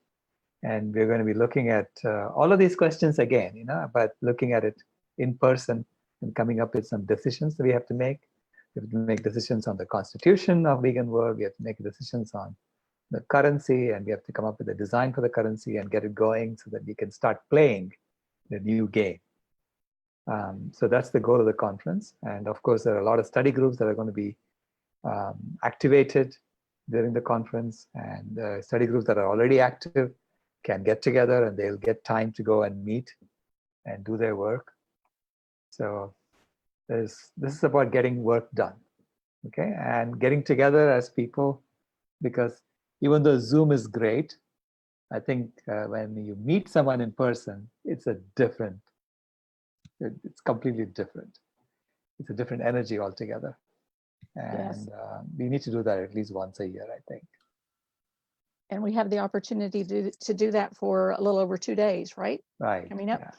And we're going to be looking at all of these questions again, but looking at it in person and coming up with some decisions that we have to make. We have to make decisions on the constitution of vegan world. We have to make decisions on the currency, and we have to come up with a design for the currency and get it going so that we can start playing the new game. So that's the goal of the conference. And of course, there are a lot of study groups that are going to be activated during the conference, and study groups that are already active can get together and they'll get time to go and meet and do their work. So this is about getting work done, okay? And getting together as people, because even though Zoom is great, I think when you meet someone in person, it's completely different. It's a different energy altogether. And we need to do that at least once a year, I think. And we have the opportunity to do that for a little over 2 daes, right? Right. Coming up. Yeah.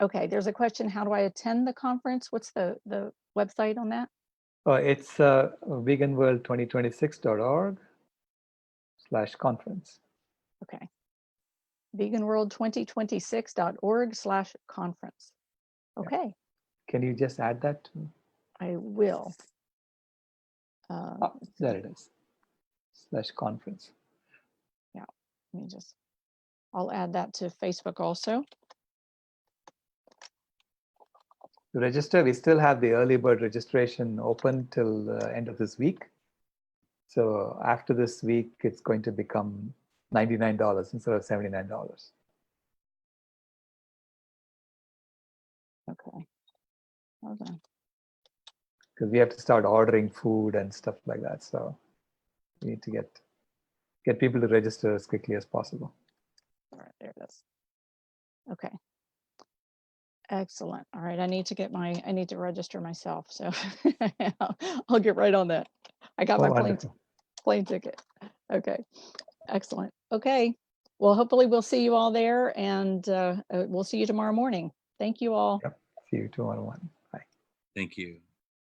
Okay, there's a question, how do I attend the conference? What's the website on that? Oh, it's veganworld2026.org/conference. Okay. veganworld2026.org/conference. Okay. Yeah. Can you just add that to? I will. There it is. /conference. Yeah, I'll add that to Facebook also. To register, we still have the early bird registration open till the end of this week. So after this week, it's going to become $99 instead of $79. Okay. Hold on. Because we have to start ordering food and stuff like that. So we need to get people to register as quickly as possible. All right, there it is. Okay. Excellent. All right, I need to register myself. So I'll get right on that. I got my plane ticket. Okay. Excellent. Okay. Well, hopefully we'll see you all there, and we'll see you tomorrow morning. Thank you all. Yep. See you tomorrow morning. Bye. Thank you.